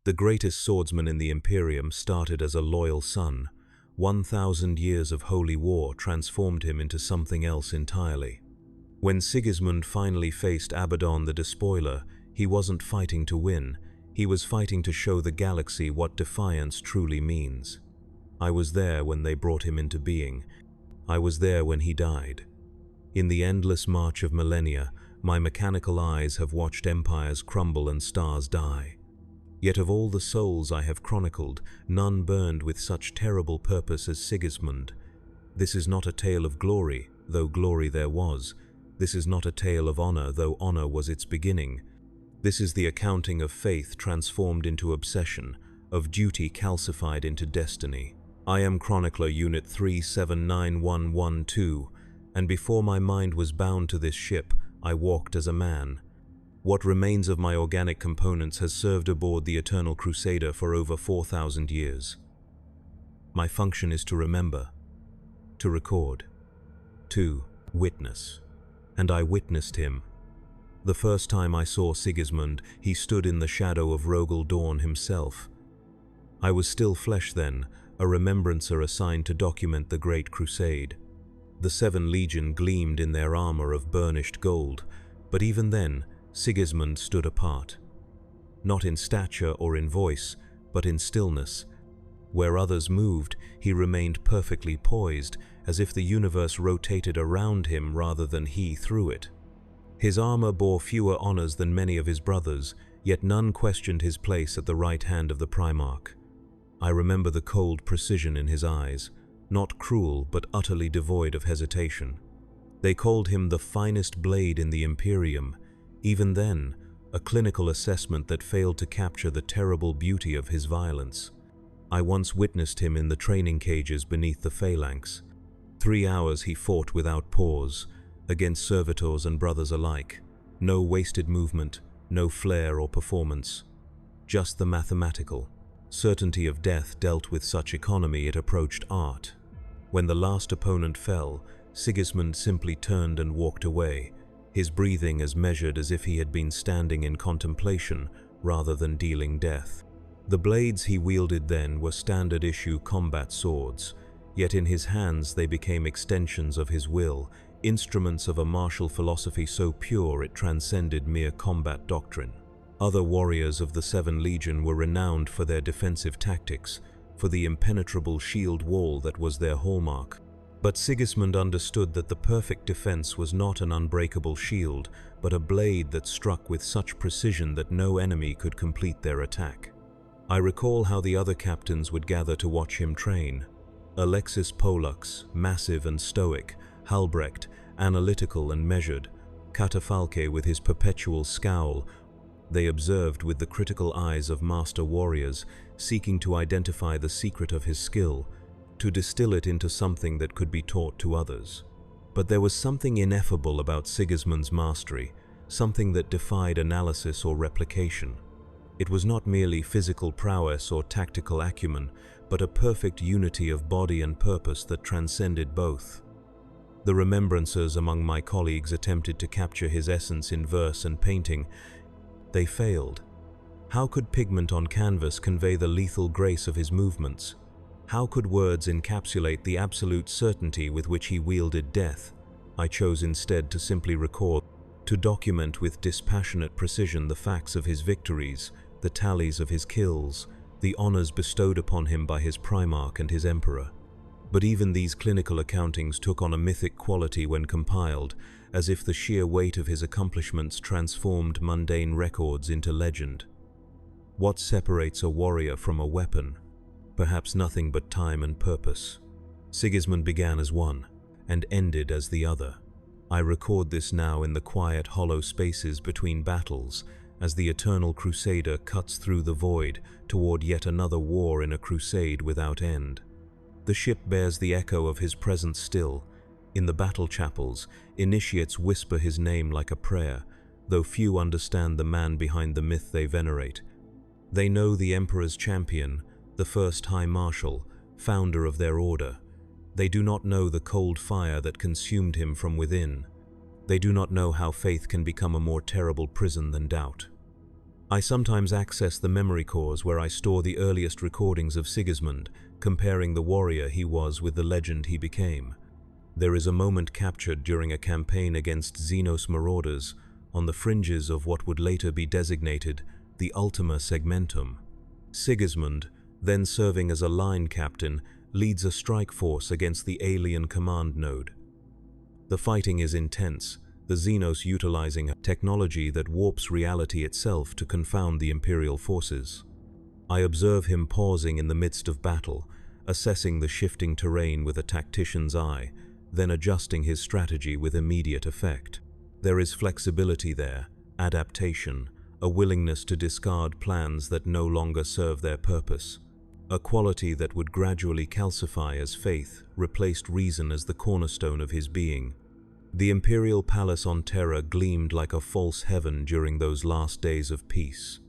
The greatest swordsman in the Imperium started as a loyal son. 1,000 years of holy war transformed him into something else entirely. When Sigismund finally faced Abaddon the Despoiler, he wasn't fighting to win, he was fighting to show the galaxy what defiance truly means. I was there when they brought him into being. I was there when he died. In the endless march of millennia, my mechanical eyes have watched empires crumble and stars die. Yet of all the souls I have chronicled, none burned with such terrible purpose as Sigismund. This is not a tale of glory, though glory there was. This is not a tale of honor, though honor was its beginning. This is the accounting of faith transformed into obsession, of duty calcified into destiny. I am Chronicler Unit 379112, and before my mind was bound to this ship, I walked as a man. What remains of my organic components has served aboard the Eternal Crusader for over 4,000 years. My function is to remember, to record, to witness. And I witnessed him. The first time I saw Sigismund, he stood in the shadow of Rogel Dawn himself. I was still flesh then, a remembrancer assigned to document the Great Crusade. The 7 Legion gleamed in their armor of burnished gold, but even then, Sigismund stood apart. Not in stature or in voice, but in stillness. Where others moved, he remained perfectly poised, as if the universe rotated around him rather than he through it. His armor bore fewer honors than many of his brothers, yet none questioned his place at the right hand of the Primarch. I remember the cold precision in his eyes, not cruel but utterly devoid of hesitation. They called him the finest blade in the Imperium. Even then, a clinical assessment that failed to capture the terrible beauty of his violence. I once witnessed him in the training cages beneath the phalanx. 3 hours he fought without pause, against servitors and brothers alike. No wasted movement, no flair or performance. Just the mathematical certainty of death dealt with such economy it approached art. When the last opponent fell, Sigismund simply turned and walked away, his breathing as measured as if he had been standing in contemplation rather than dealing death. The blades he wielded then were standard-issue combat swords, yet in his hands they became extensions of his will, instruments of a martial philosophy so pure it transcended mere combat doctrine. Other warriors of the 7 Legion were renowned for their defensive tactics, for the impenetrable shield wall that was their hallmark. But Sigismund understood that the perfect defense was not an unbreakable shield, but a blade that struck with such precision that no enemy could complete their attack. I recall how the other captains would gather to watch him train. Alexis Pollux, massive and stoic, Halbrecht, analytical and measured, Catafalque with his perpetual scowl. They observed with the critical eyes of master warriors, seeking to identify the secret of his skill, to distill it into something that could be taught to others. But there was something ineffable about Sigismund's mastery, something that defied analysis or replication. It was not merely physical prowess or tactical acumen, but a perfect unity of body and purpose that transcended both. The remembrancers among my colleagues attempted to capture his essence in verse and painting. They failed. How could pigment on canvas convey the lethal grace of his movements? How could words encapsulate the absolute certainty with which he wielded death? I chose instead to simply record, to document with dispassionate precision the facts of his victories, the tallies of his kills, the honors bestowed upon him by his Primarch and his Emperor. But even these clinical accountings took on a mythic quality when compiled, as if the sheer weight of his accomplishments transformed mundane records into legend. What separates a warrior from a weapon? Perhaps nothing but time and purpose. Sigismund began as one, and ended as the other. I record this now in the quiet, hollow spaces between battles, as the Eternal Crusader cuts through the void toward yet another war in a crusade without end. The ship bears the echo of his presence still. In the battle chapels, initiates whisper his name like a prayer, though few understand the man behind the myth they venerate. They know the Emperor's champion, the first High Marshal, founder of their order. They do not know the cold fire that consumed him from within. They do not know how faith can become a more terrible prison than doubt. I sometimes access the memory cores where I store the earliest recordings of Sigismund, comparing the warrior he was with the legend he became. There is a moment captured during a campaign against Xenos marauders on the fringes of what would later be designated the Ultima Segmentum. Sigismund, then serving as a line captain, leads a strike force against the alien command node. The fighting is intense, the Xenos utilizing a technology that warps reality itself to confound the Imperial forces. I observe him pausing in the midst of battle, assessing the shifting terrain with a tactician's eye, then adjusting his strategy with immediate effect. There is flexibility there, adaptation, a willingness to discard plans that no longer serve their purpose. A quality that would gradually calcify as faith replaced reason as the cornerstone of his being. The Imperial Palace on Terra gleamed like a false heaven during those last days of peace.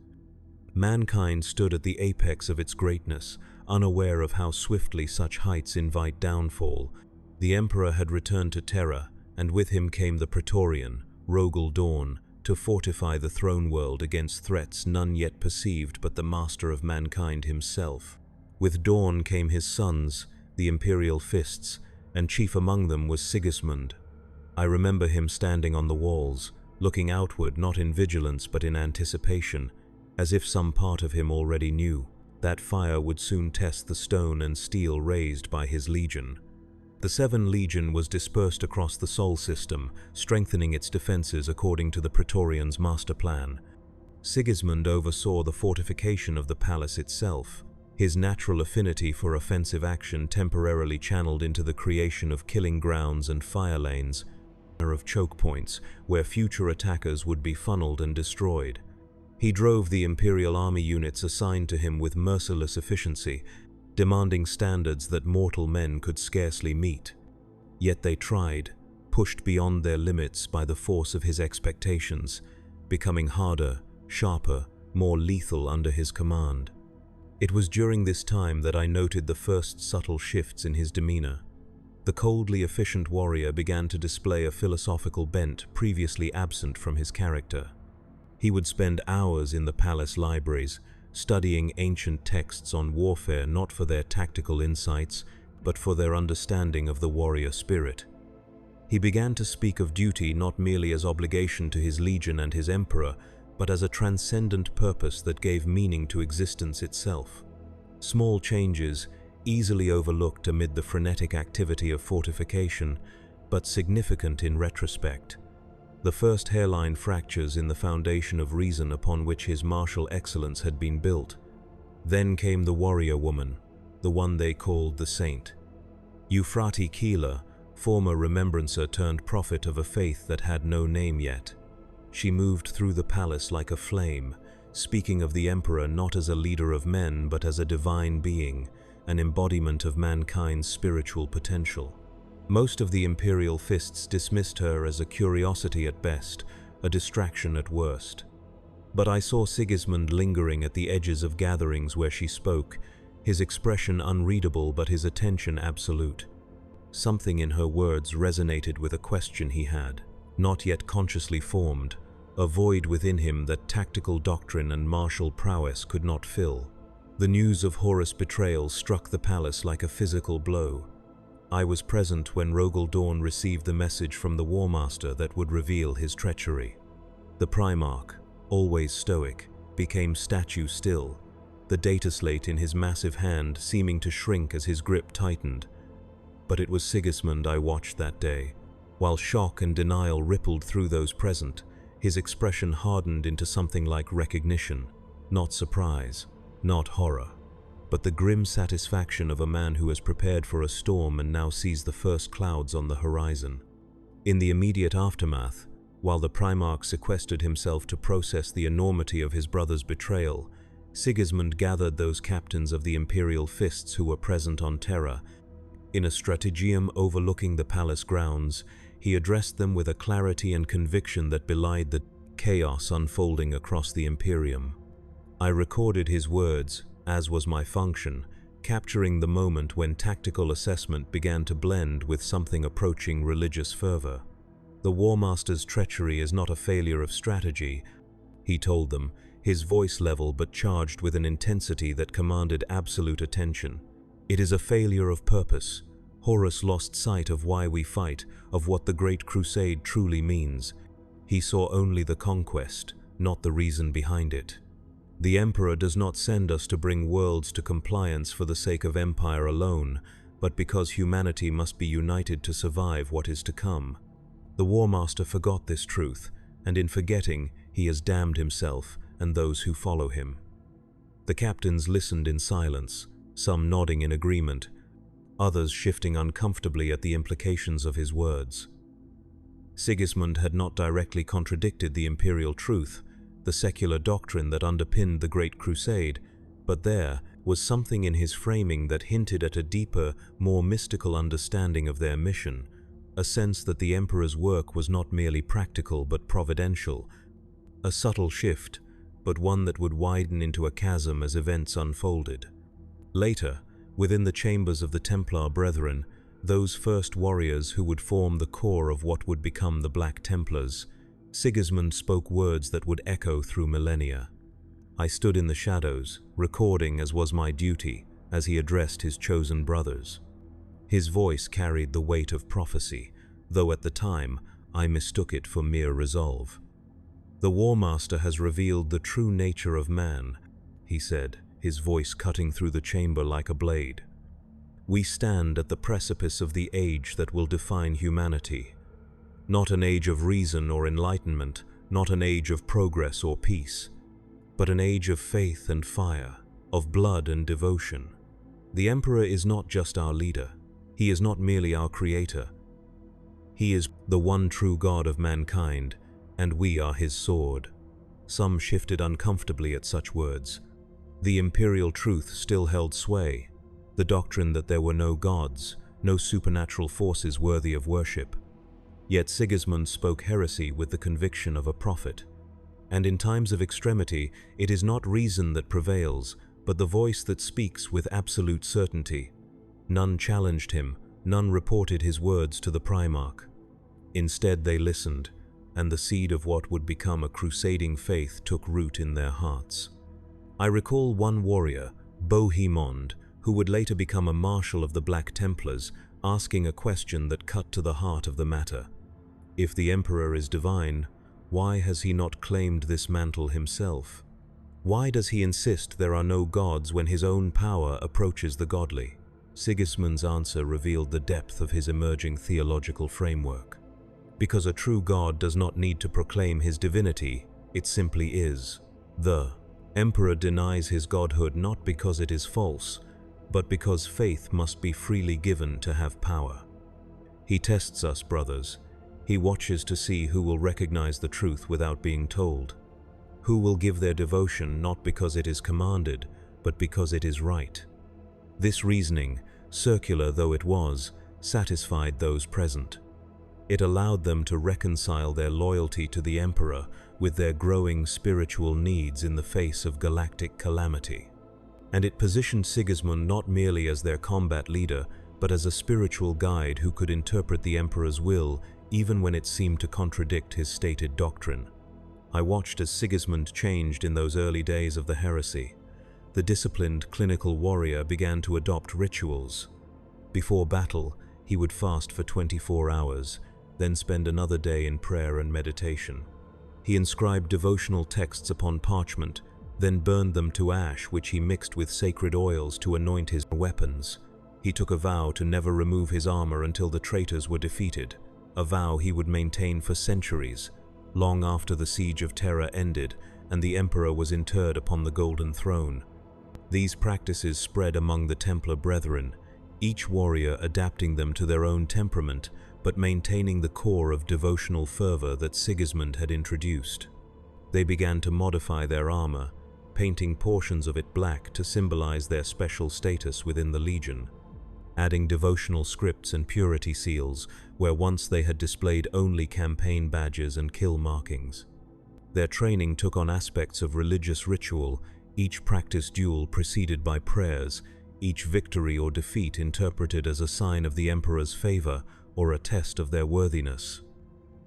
Mankind stood at the apex of its greatness, unaware of how swiftly such heights invite downfall. The Emperor had returned to Terra, and with him came the Praetorian, Rogel Dawn, to fortify the throne world against threats none yet perceived but the master of mankind himself. With Dawn came his sons, the Imperial Fists, and chief among them was Sigismund. I remember him standing on the walls, looking outward not in vigilance but in anticipation, as if some part of him already knew that fire would soon test the stone and steel raised by his legion. The Seven Legion was dispersed across the Sol system, strengthening its defenses according to the Praetorians' master plan. Sigismund oversaw the fortification of the palace itself, his natural affinity for offensive action temporarily channeled into the creation of killing grounds and fire lanes, of choke points where future attackers would be funneled and destroyed. He drove the Imperial army units assigned to him with merciless efficiency, demanding standards that mortal men could scarcely meet. Yet they tried, pushed beyond their limits by the force of his expectations, becoming harder, sharper, more lethal under his command. It was during this time that I noted the first subtle shifts in his demeanor. The coldly efficient warrior began to display a philosophical bent previously absent from his character. He would spend hours in the palace libraries, studying ancient texts on warfare not for their tactical insights, but for their understanding of the warrior spirit. He began to speak of duty not merely as obligation to his legion and his emperor, but as a transcendent purpose that gave meaning to existence itself. Small changes, easily overlooked amid the frenetic activity of fortification, but significant in retrospect. The first hairline fractures in the foundation of reason upon which his martial excellence had been built. Then came the warrior woman, the one they called the Saint. WH40K, former remembrancer turned prophet of a faith that had no name yet. She moved through the palace like a flame, speaking of the Emperor not as a leader of men but as a divine being, an embodiment of mankind's spiritual potential. Most of the Imperial Fists dismissed her as a curiosity at best, a distraction at worst. But I saw Sigismund lingering at the edges of gatherings where she spoke, his expression unreadable but his attention absolute. Something in her words resonated with a question he had, not yet consciously formed, a void within him that tactical doctrine and martial prowess could not fill. The news of Horus' betrayal struck the palace like a physical blow. I was present when Rogel Dawn received the message from the War Master that would reveal his treachery. The Primarch, always stoic, became statue still, the data slate in his massive hand seeming to shrink as his grip tightened. But it was Sigismund I watched that day. While shock and denial rippled through those present, his expression hardened into something like recognition, not surprise, not horror, but the grim satisfaction of a man who has prepared for a storm and now sees the first clouds on the horizon. In the immediate aftermath, while the Primarch sequestered himself to process the enormity of his brother's betrayal, Sigismund gathered those captains of the Imperial Fists who were present on Terra. In a stratageum overlooking the palace grounds, he addressed them with a clarity and conviction that belied the chaos unfolding across the Imperium. I recorded his words, as was my function, capturing the moment when tactical assessment began to blend with something approaching religious fervor. The War Master's treachery is not a failure of strategy, he told them. his voice level but charged with an intensity that commanded absolute attention. "It is a failure of purpose. Horus lost sight of why we fight, of what the Great Crusade truly means. He saw only the conquest, not the reason behind it. The Emperor does not send us to bring worlds to compliance for the sake of empire alone, but because humanity must be united to survive what is to come. The War Master forgot this truth, and in forgetting, he has damned himself and those who follow him." The captains listened in silence, some nodding in agreement, others shifting uncomfortably at the implications of his words. Sigismund had not directly contradicted the imperial truth, the secular doctrine that underpinned the Great Crusade, but there was something in his framing that hinted at a deeper, more mystical understanding of their mission, a sense that the Emperor's work was not merely practical but providential, a subtle shift, but one that would widen into a chasm as events unfolded. Later, within the chambers of the Templar Brethren, those first warriors who would form the core of what would become the Black Templars, Sigismund spoke words that would echo through millennia. I stood in the shadows, recording as was my duty, as he addressed his chosen brothers. His voice carried the weight of prophecy, though at the time I mistook it for mere resolve. "The War Master has revealed the true nature of man," he said, his voice cutting through the chamber like a blade. "We stand at the precipice of the age that will define humanity. Not an age of reason or enlightenment, not an age of progress or peace, but an age of faith and fire, of blood and devotion. The Emperor is not just our leader. He is not merely our creator. He is the one true God of mankind, and we are his sword." Some shifted uncomfortably at such words. The imperial truth still held sway, the doctrine that there were no gods, no supernatural forces worthy of worship. Yet Sigismund spoke heresy with the conviction of a prophet. And in times of extremity, it is not reason that prevails, but the voice that speaks with absolute certainty. None challenged him, none reported his words to the Primarch. Instead they listened, and the seed of what would become a crusading faith took root in their hearts. I recall one warrior, Bohemond, who would later become a marshal of the Black Templars, asking a question that cut to the heart of the matter. If the Emperor is divine, why has he not claimed this mantle himself? Why does he insist there are no gods when his own power approaches the godly? Sigismund's answer revealed the depth of his emerging theological framework. Because a true God does not need to proclaim his divinity, it simply is. The Emperor denies his godhood not because it is false, but because faith must be freely given to have power. He tests us, brothers. He watches to see who will recognize the truth without being told, who will give their devotion not because it is commanded, but because it is right. This reasoning, circular though it was, satisfied those present. It allowed them to reconcile their loyalty to the Emperor with their growing spiritual needs in the face of galactic calamity. And it positioned Sigismund not merely as their combat leader, but as a spiritual guide who could interpret the Emperor's will even when it seemed to contradict his stated doctrine. I watched as Sigismund changed in those early days of the heresy. The disciplined, clinical warrior began to adopt rituals. Before battle, he would fast for 24 hours, then spend another day in prayer and meditation. He inscribed devotional texts upon parchment, then burned them to ash, which he mixed with sacred oils to anoint his weapons. He took a vow to never remove his armor until the traitors were defeated, a vow he would maintain for centuries, long after the Siege of Terror ended and the Emperor was interred upon the Golden Throne. These practices spread among the Templar Brethren, each warrior adapting them to their own temperament, but maintaining the core of devotional fervor that Sigismund had introduced. They began to modify their armor, painting portions of it black to symbolize their special status within the Legion, adding devotional scripts and purity seals where once they had displayed only campaign badges and kill markings. Their training took on aspects of religious ritual, each practice duel preceded by prayers, each victory or defeat interpreted as a sign of the Emperor's favor or a test of their worthiness.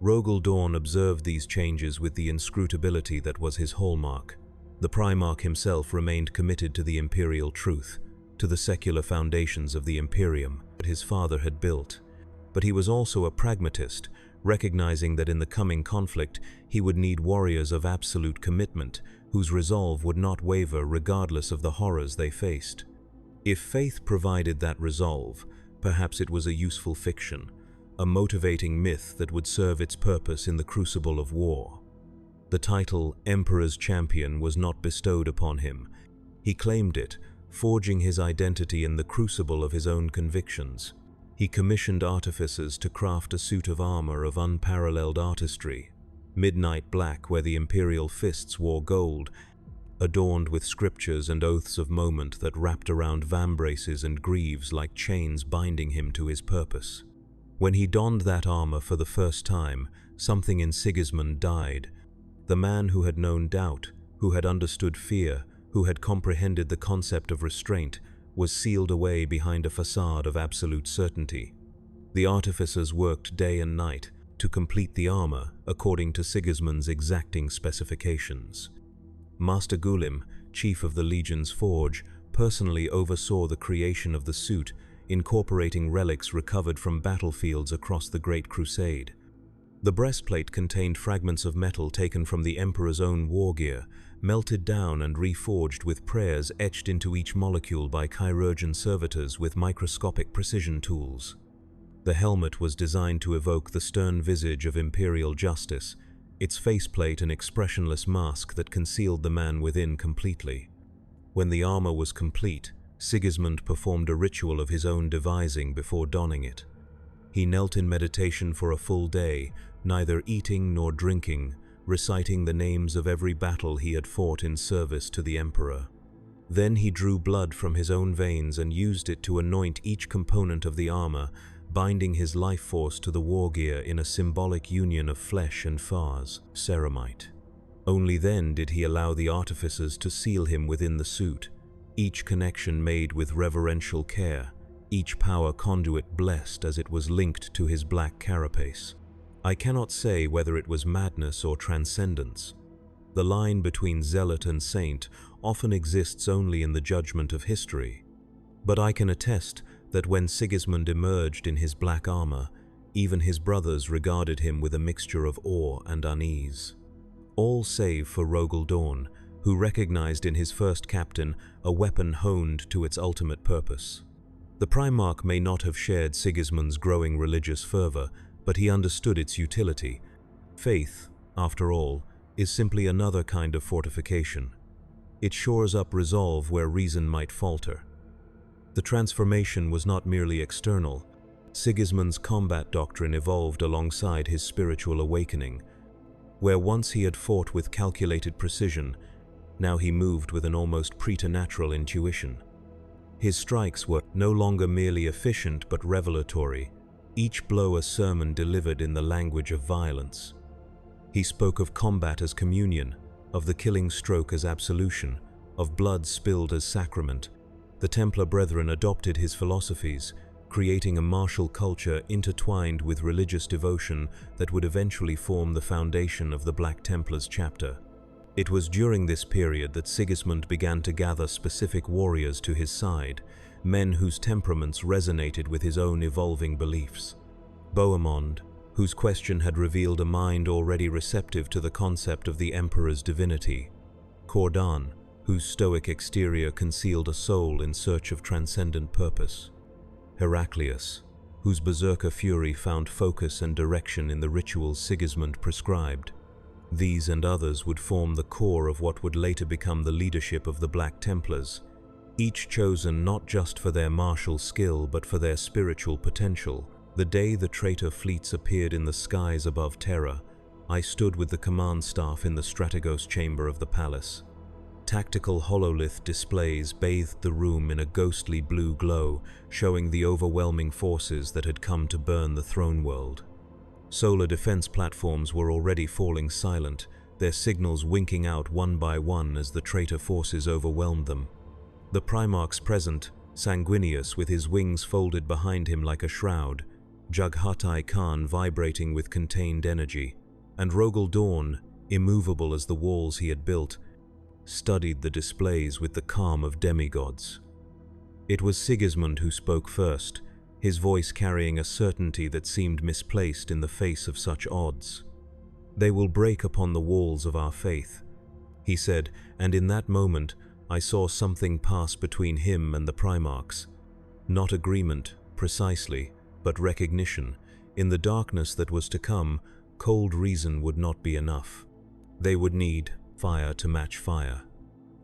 Rogel Dawn observed these changes with the inscrutability that was his hallmark. The Primarch himself remained committed to the imperial truth, to the secular foundations of the Imperium that his father had built. But he was also a pragmatist, recognizing that in the coming conflict he would need warriors of absolute commitment, whose resolve would not waver regardless of the horrors they faced. If faith provided that resolve, perhaps it was a useful fiction, a motivating myth that would serve its purpose in the crucible of war. The title Emperor's Champion was not bestowed upon him. He claimed it, forging his identity in the crucible of his own convictions. He commissioned artificers to craft a suit of armor of unparalleled artistry, midnight black where the imperial fists wore gold, adorned with scriptures and oaths of moment that wrapped around vambraces and greaves like chains binding him to his purpose. When he donned that armor for the first time, something in Sigismund died. The man who had known doubt, who had understood fear, who had comprehended the concept of restraint, was sealed away behind a facade of absolute certainty. The artificers worked day and night to complete the armor according to Sigismund's exacting specifications. Master Gulim, chief of the Legion's forge, personally oversaw the creation of the suit, incorporating relics recovered from battlefields across the Great Crusade. The breastplate contained fragments of metal taken from the Emperor's own war gear, melted down and reforged with prayers etched into each molecule by chirurgeon servitors with microscopic precision tools. The helmet was designed to evoke the stern visage of imperial justice, its faceplate an expressionless mask that concealed the man within completely. When the armor was complete, Sigismund performed a ritual of his own devising before donning it. He knelt in meditation for a full day, neither eating nor drinking, reciting the names of every battle he had fought in service to the Emperor. Then he drew blood from his own veins and used it to anoint each component of the armor, binding his life force to the war gear in a symbolic union of flesh and farthest, ceramite. Only then did he allow the artificers to seal him within the suit, each connection made with reverential care, each power conduit blessed as it was linked to his black carapace. I cannot say whether it was madness or transcendence. The line between zealot and saint often exists only in the judgment of history. But I can attest that when Sigismund emerged in his black armor, even his brothers regarded him with a mixture of awe and unease. All save for Rogel Dawn, who recognized in his first captain a weapon honed to its ultimate purpose. The Primarch may not have shared Sigismund's growing religious fervor, but he understood its utility. Faith, after all, is simply another kind of fortification. It shores up resolve where reason might falter. The transformation was not merely external. Sigismund's combat doctrine evolved alongside his spiritual awakening. Where once he had fought with calculated precision, now he moved with an almost preternatural intuition. His strikes were no longer merely efficient but revelatory, each blow a sermon delivered in the language of violence. He spoke of combat as communion, of the killing stroke as absolution, of blood spilled as sacrament. The Templar Brethren adopted his philosophies, creating a martial culture intertwined with religious devotion that would eventually form the foundation of the Black Templars chapter. It was during this period that Sigismund began to gather specific warriors to his side, men whose temperaments resonated with his own evolving beliefs. Bohemond, whose question had revealed a mind already receptive to the concept of the Emperor's divinity. Cordan, whose stoic exterior concealed a soul in search of transcendent purpose. Heraclius, whose berserker fury found focus and direction in the rituals Sigismund prescribed. These and others would form the core of what would later become the leadership of the Black Templars, each chosen not just for their martial skill but for their spiritual potential. The day the traitor fleets appeared in the skies above Terra, I stood with the command staff in the Strategos chamber of the palace. Tactical hololith displays bathed the room in a ghostly blue glow, showing the overwhelming forces that had come to burn the throne world. Solar defense platforms were already falling silent, their signals winking out one by one as the traitor forces overwhelmed them. The Primarchs present, sanguineous with his wings folded behind him like a shroud, Jughatai Khan vibrating with contained energy, and Rogel Dawn, immovable as the walls he had built, studied the displays with the calm of demigods. It was Sigismund who spoke first, his voice carrying a certainty that seemed misplaced in the face of such odds. "They will break upon the walls of our faith," he said, and in that moment I saw something pass between him and the Primarchs. Not agreement, precisely, but recognition. In the darkness that was to come, cold reason would not be enough. They would need fire to match fire.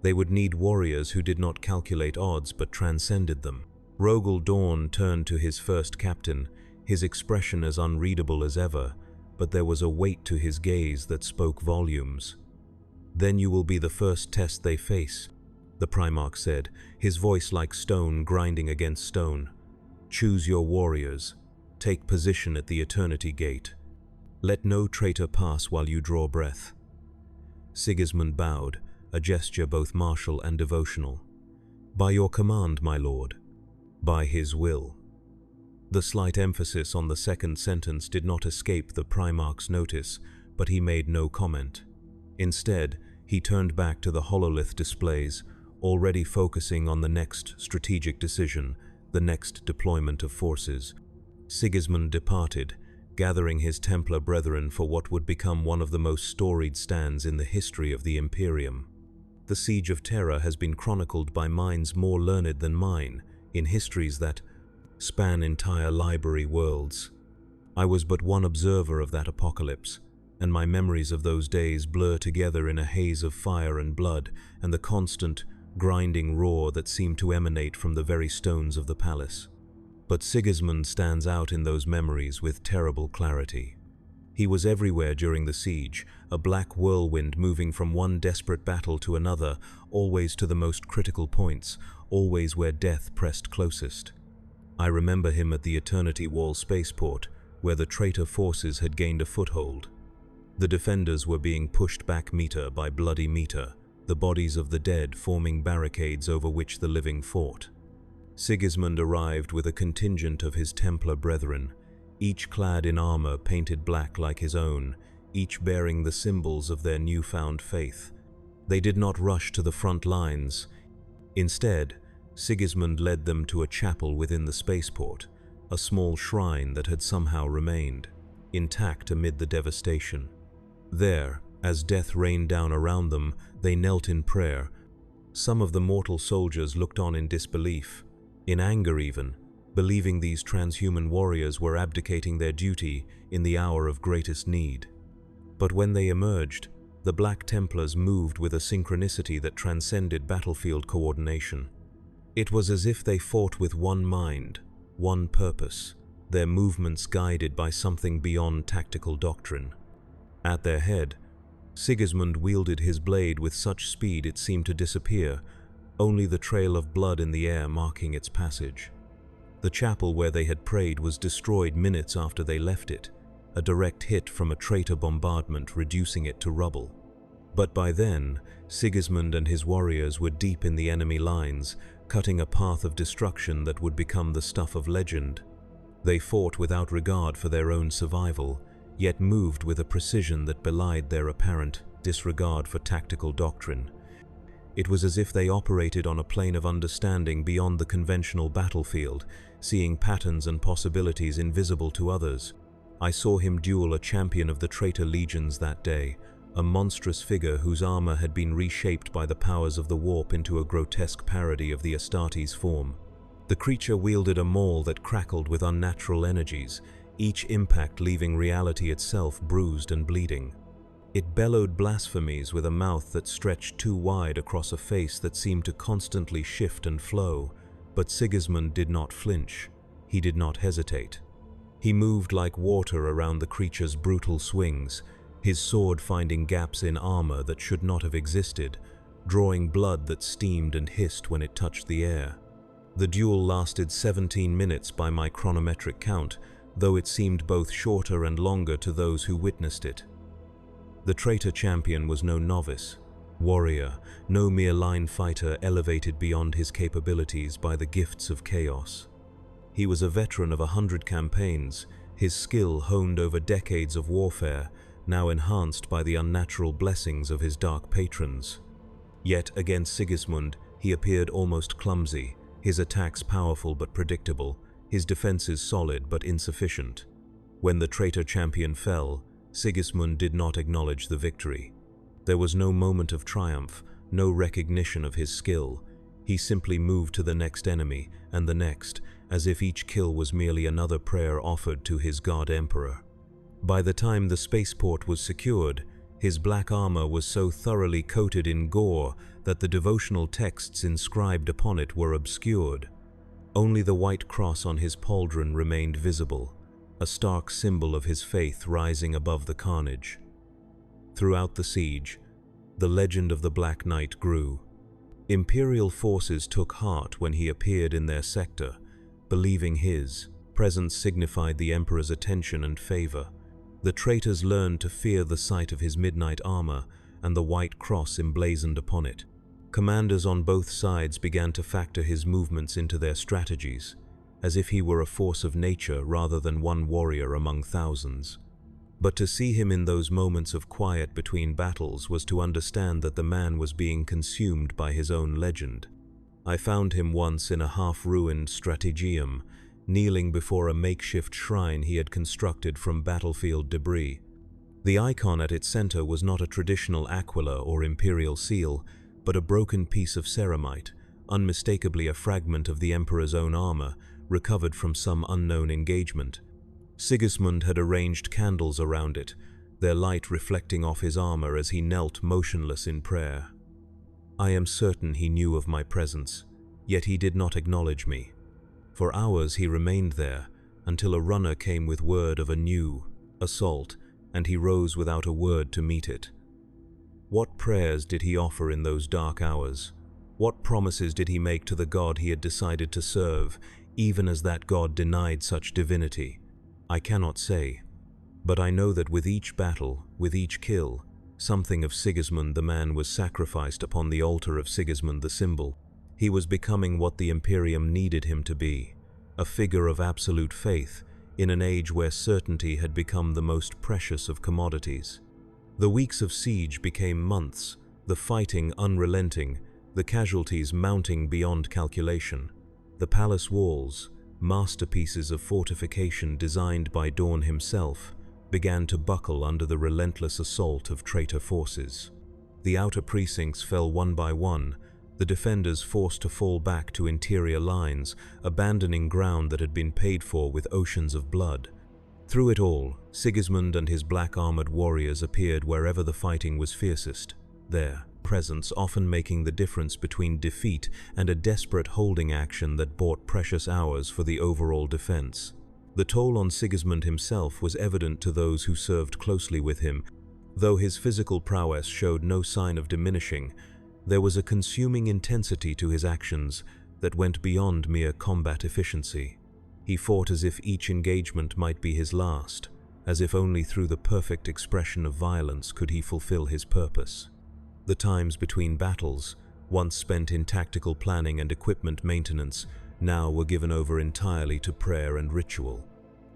They would need warriors who did not calculate odds but transcended them. Rogel Dawn turned to his first captain, his expression as unreadable as ever, but there was a weight to his gaze that spoke volumes. "Then you will be the first test they face," the Primarch said, his voice like stone grinding against stone. "Choose your warriors. Take position at the Eternity Gate. Let no traitor pass while you draw breath." Sigismund bowed, a gesture both martial and devotional. "By your command, my lord. By his will." The slight emphasis on the second sentence did not escape the Primarch's notice, but he made no comment. Instead, he turned back to the hololith displays, already focusing on the next strategic decision, the next deployment of forces. Sigismund departed, gathering his Templar brethren for what would become one of the most storied stands in the history of the Imperium. The Siege of Terra has been chronicled by minds more learned than mine, in histories that span entire library worlds. I was but one observer of that apocalypse, and my memories of those days blur together in a haze of fire and blood and the constant, grinding roar that seemed to emanate from the very stones of the palace. But Sigismund stands out in those memories with terrible clarity. He was everywhere during the siege, a black whirlwind moving from one desperate battle to another, always to the most critical points, always where death pressed closest. I remember him at the Eternity Wall spaceport, where the traitor forces had gained a foothold. The defenders were being pushed back meter by bloody meter, the bodies of the dead forming barricades over which the living fought. Sigismund arrived with a contingent of his Templar brethren, each clad in armor painted black like his own, each bearing the symbols of their newfound faith. They did not rush to the front lines. Instead, Sigismund led them to a chapel within the spaceport, a small shrine that had somehow remained, intact amid the devastation. There, as death rained down around them, they knelt in prayer. Some of the mortal soldiers looked on in disbelief, in anger even, believing these transhuman warriors were abdicating their duty in the hour of greatest need. But when they emerged, the Black Templars moved with a synchronicity that transcended battlefield coordination. It was as if they fought with one mind, one purpose, their movements guided by something beyond tactical doctrine. At their head, Sigismund wielded his blade with such speed it seemed to disappear, only the trail of blood in the air marking its passage. The chapel where they had prayed was destroyed minutes after they left it, a direct hit from a traitor bombardment reducing it to rubble. But by then, Sigismund and his warriors were deep in the enemy lines, cutting a path of destruction that would become the stuff of legend. They fought without regard for their own survival, yet moved with a precision that belied their apparent disregard for tactical doctrine. It was as if they operated on a plane of understanding beyond the conventional battlefield, seeing patterns and possibilities invisible to others. I saw him duel a champion of the traitor legions that day, a monstrous figure whose armor had been reshaped by the powers of the warp into a grotesque parody of the Astartes form. The creature wielded a maul that crackled with unnatural energies, each impact leaving reality itself bruised and bleeding. It bellowed blasphemies with a mouth that stretched too wide across a face that seemed to constantly shift and flow, but Sigismund did not flinch. He did not hesitate. He moved like water around the creature's brutal swings, his sword finding gaps in armor that should not have existed, drawing blood that steamed and hissed when it touched the air. The duel lasted 17 minutes by my chronometric count, though it seemed both shorter and longer to those who witnessed it. The traitor champion was no novice, warrior, no mere line fighter elevated beyond his capabilities by the gifts of chaos. He was a veteran of 100 campaigns, his skill honed over decades of warfare, now enhanced by the unnatural blessings of his dark patrons. Yet against Sigismund, he appeared almost clumsy, his attacks powerful but predictable, his defenses solid but insufficient. When the traitor champion fell, Sigismund did not acknowledge the victory. There was no moment of triumph, no recognition of his skill. He simply moved to the next enemy and the next, as if each kill was merely another prayer offered to his god emperor. By the time the spaceport was secured, his black armor was so thoroughly coated in gore that the devotional texts inscribed upon it were obscured. Only the white cross on his pauldron remained visible, a stark symbol of his faith rising above the carnage. Throughout the siege, the legend of the Black Knight grew. Imperial forces took heart when he appeared in their sector, believing his presence signified the emperor's attention and favor. The traitors learned to fear the sight of his midnight armor and the white cross emblazoned upon it. Commanders on both sides began to factor his movements into their strategies, as if he were a force of nature rather than one warrior among thousands. But to see him in those moments of quiet between battles was to understand that the man was being consumed by his own legend. I found him once in a half-ruined strategium, kneeling before a makeshift shrine he had constructed from battlefield debris. The icon at its center was not a traditional aquila or imperial seal, but a broken piece of ceramite, unmistakably a fragment of the emperor's own armor, recovered from some unknown engagement. Sigismund had arranged candles around it, their light reflecting off his armor as he knelt motionless in prayer. I am certain he knew of my presence, yet he did not acknowledge me. For hours he remained there, until a runner came with word of a new assault, and he rose without a word to meet it. What prayers did he offer in those dark hours? What promises did he make to the god he had decided to serve, even as that god denied such divinity? I cannot say, but I know that with each battle, with each kill, something of Sigismund the man was sacrificed upon the altar of Sigismund the symbol. He was becoming what the Imperium needed him to be, a figure of absolute faith in an age where certainty had become the most precious of commodities. The weeks of siege became months, the fighting unrelenting, the casualties mounting beyond calculation. The palace walls, masterpieces of fortification designed by Dawn himself, began to buckle under the relentless assault of traitor forces. The outer precincts fell one by one, the defenders forced to fall back to interior lines, abandoning ground that had been paid for with oceans of blood. Through it all, Sigismund and his black-armored warriors appeared wherever the fighting was fiercest, their presence often making the difference between defeat and a desperate holding action that bought precious hours for the overall defense. The toll on Sigismund himself was evident to those who served closely with him. Though his physical prowess showed no sign of diminishing, there was a consuming intensity to his actions that went beyond mere combat efficiency. He fought as if each engagement might be his last, as if only through the perfect expression of violence could he fulfill his purpose. The times between battles, once spent in tactical planning and equipment maintenance, now were given over entirely to prayer and ritual.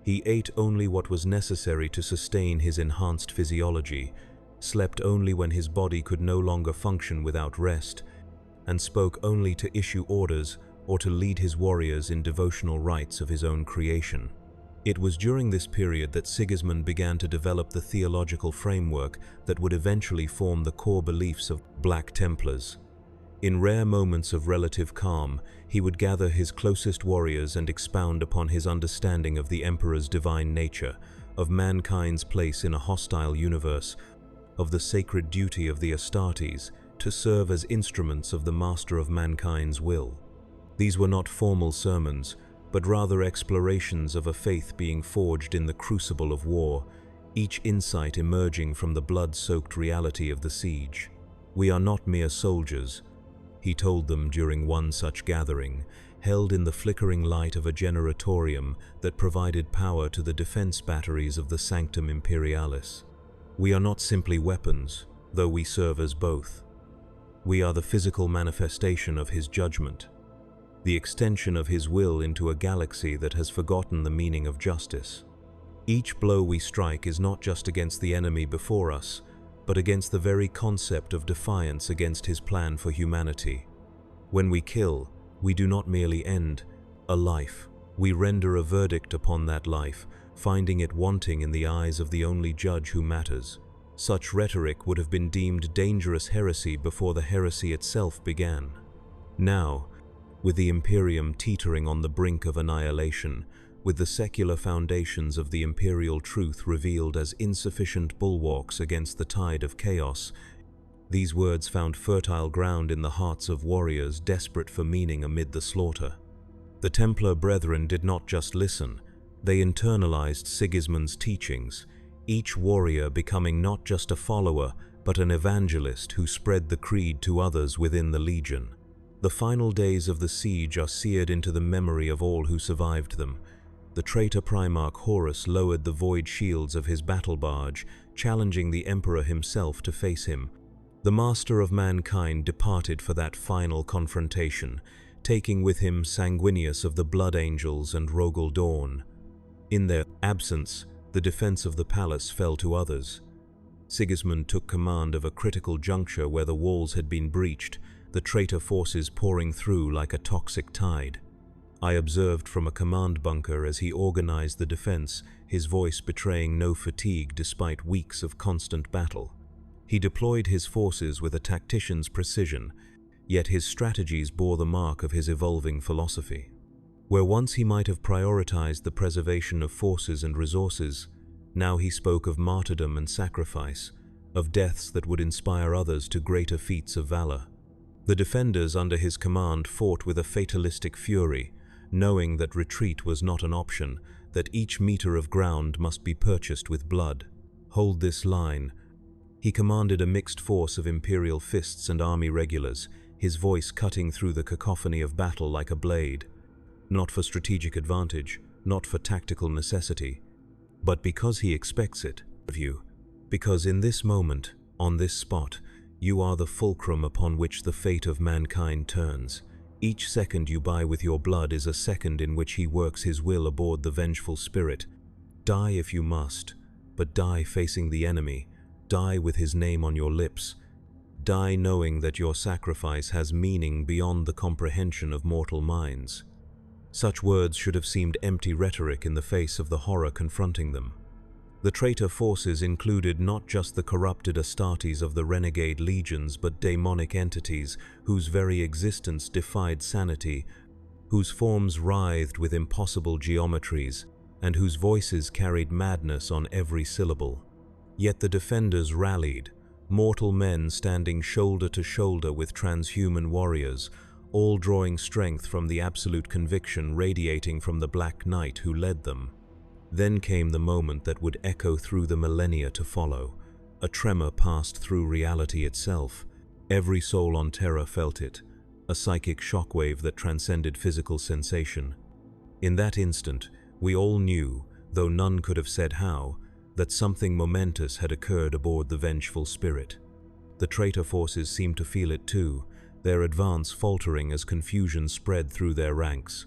He ate only what was necessary to sustain his enhanced physiology, slept only when his body could no longer function without rest, and spoke only to issue orders or to lead his warriors in devotional rites of his own creation. It was during this period that Sigismund began to develop the theological framework that would eventually form the core beliefs of Black Templars. In rare moments of relative calm, he would gather his closest warriors and expound upon his understanding of the Emperor's divine nature, of mankind's place in a hostile universe, of the sacred duty of the Astartes to serve as instruments of the master of mankind's will. These were not formal sermons, but rather explorations of a faith being forged in the crucible of war, each insight emerging from the blood-soaked reality of the siege. "We are not mere soldiers," he told them during one such gathering, held in the flickering light of a generatorium that provided power to the defense batteries of the Sanctum Imperialis. "We are not simply weapons, though we serve as both. We are the physical manifestation of his judgment, the extension of his will into a galaxy that has forgotten the meaning of justice. Each blow we strike is not just against the enemy before us, but against the very concept of defiance against his plan for humanity. When we kill, we do not merely end a life, we render a verdict upon that life, finding it wanting in the eyes of the only judge who matters. Such rhetoric would have been deemed dangerous heresy before the heresy itself began. Now, with the Imperium teetering on the brink of annihilation, with the secular foundations of the imperial truth revealed as insufficient bulwarks against the tide of chaos, these words found fertile ground in the hearts of warriors desperate for meaning amid the slaughter. The Templar brethren did not just listen, they internalized Sigismund's teachings, each warrior becoming not just a follower, but an evangelist who spread the creed to others within the legion. The final days of the siege are seared into the memory of all who survived them. The traitor Primarch Horus lowered the void shields of his battle barge, challenging the Emperor himself to face him. The master of mankind departed for that final confrontation, taking with him Sanguinius of the Blood Angels and Rogel Dawn. In their absence, the defense of the palace fell to others. Sigismund took command of a critical juncture where the walls had been breached, the traitor forces pouring through like a toxic tide. I observed from a command bunker as he organized the defense, his voice betraying no fatigue despite weeks of constant battle. He deployed his forces with a tactician's precision, yet his strategies bore the mark of his evolving philosophy. Where once he might have prioritized the preservation of forces and resources, now he spoke of martyrdom and sacrifice, of deaths that would inspire others to greater feats of valor. The defenders under his command fought with a fatalistic fury, knowing that retreat was not an option, that each meter of ground must be purchased with blood. Hold this line. He commanded a mixed force of imperial fists and army regulars, his voice cutting through the cacophony of battle like a blade. Not for strategic advantage, not for tactical necessity, but because he expects it of you. Because in this moment, on this spot, you are the fulcrum upon which the fate of mankind turns. Each second you buy with your blood is a second in which he works his will aboard the vengeful spirit. Die if you must, but die facing the enemy. Die with his name on your lips. Die knowing that your sacrifice has meaning beyond the comprehension of mortal minds. Such words should have seemed empty rhetoric in the face of the horror confronting them. The traitor forces included not just the corrupted Astartes of the renegade legions, but demonic entities whose very existence defied sanity, whose forms writhed with impossible geometries, and whose voices carried madness on every syllable. Yet the defenders rallied, mortal men standing shoulder to shoulder with transhuman warriors, all drawing strength from the absolute conviction radiating from the Black Knight who led them. Then came the moment that would echo through the millennia to follow. A tremor passed through reality itself. Every soul on Terra felt it, a psychic shockwave that transcended physical sensation. In that instant, we all knew, though none could have said how, that something momentous had occurred aboard the vengeful spirit. The traitor forces seemed to feel it too, their advance faltering as confusion spread through their ranks.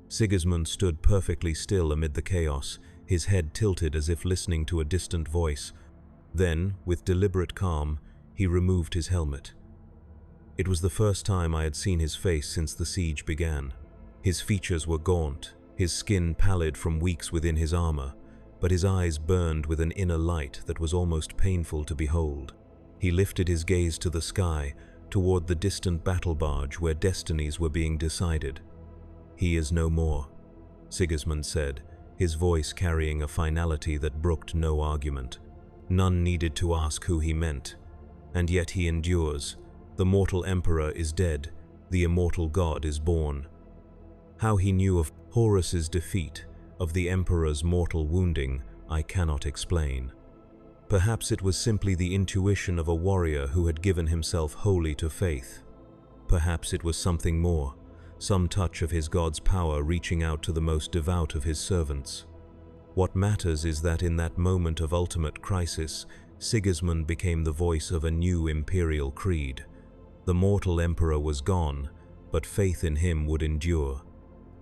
Sigismund stood perfectly still amid the chaos, his head tilted as if listening to a distant voice. Then, with deliberate calm, he removed his helmet. It was the first time I had seen his face since the siege began. His features were gaunt, his skin pallid from weeks within his armor, but his eyes burned with an inner light that was almost painful to behold. He lifted his gaze to the sky, toward the distant battle barge where destinies were being decided. "He is no more," Sigismund said, his voice carrying a finality that brooked no argument. None needed to ask who he meant. And yet he endures. The mortal emperor is dead, the immortal god is born. How he knew of Horus's defeat, of the emperor's mortal wounding, I cannot explain. Perhaps it was simply the intuition of a warrior who had given himself wholly to faith. Perhaps it was something more, some touch of his god's power reaching out to the most devout of his servants. What matters is that in that moment of ultimate crisis, Sigismund became the voice of a new imperial creed. The mortal emperor was gone, but faith in him would endure.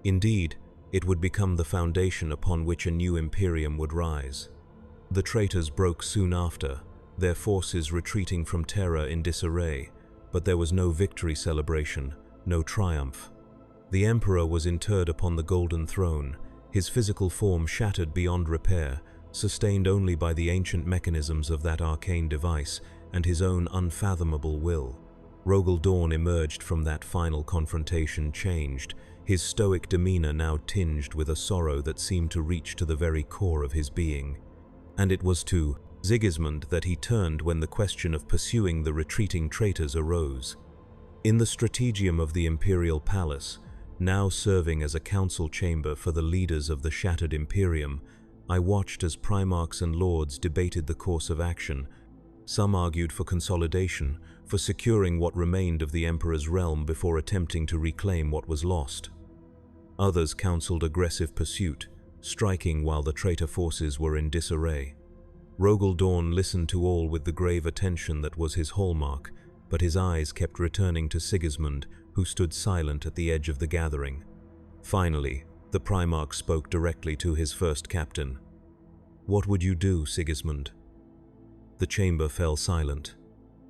Indeed, it would become the foundation upon which a new Imperium would rise. The traitors broke soon after, their forces retreating from terror in disarray, but there was no victory celebration, no triumph. The Emperor was interred upon the golden throne, his physical form shattered beyond repair, sustained only by the ancient mechanisms of that arcane device and his own unfathomable will. Rogel Dawn emerged from that final confrontation changed, his stoic demeanor now tinged with a sorrow that seemed to reach to the very core of his being. And it was to Sigismund that he turned when the question of pursuing the retreating traitors arose. In the strategium of the imperial palace, now serving as a council chamber for the leaders of the shattered Imperium, I watched as primarchs and lords debated the course of action. Some argued for consolidation, for securing what remained of the Emperor's realm before attempting to reclaim what was lost. Others counseled aggressive pursuit, striking while the traitor forces were in disarray. Rogel Dawn listened to all with the grave attention that was his hallmark, but his eyes kept returning to Sigismund, who stood silent at the edge of the gathering. Finally, the Primarch spoke directly to his first captain. "What would you do, Sigismund?" The chamber fell silent.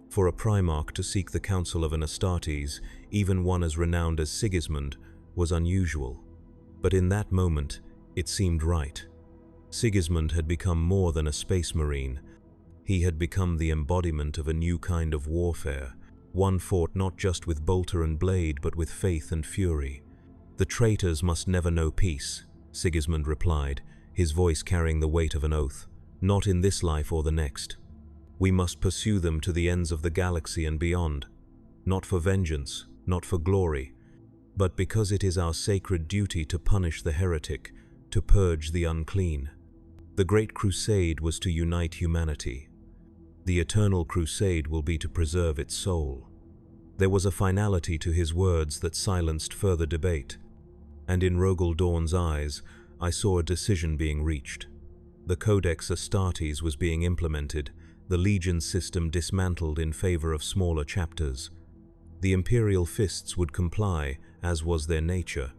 For a Primarch to seek the counsel of an Astartes, even one as renowned as Sigismund, was unusual. But in that moment, it seemed right. Sigismund had become more than a space marine. He had become the embodiment of a new kind of warfare, one fought not just with bolter and blade, but with faith and fury. "The traitors must never know peace," Sigismund replied, his voice carrying the weight of an oath. "Not in this life or the next. We must pursue them to the ends of the galaxy and beyond, not for vengeance, not for glory, but because it is our sacred duty to punish the heretic, to purge the unclean." The Great Crusade was to unite humanity. The eternal crusade will be to preserve its soul. There was a finality to his words that silenced further debate, and in Rogel Dawn's eyes, I saw a decision being reached. The Codex Astartes was being implemented, the Legion system dismantled in favor of smaller chapters. The Imperial Fists would comply, as was their nature,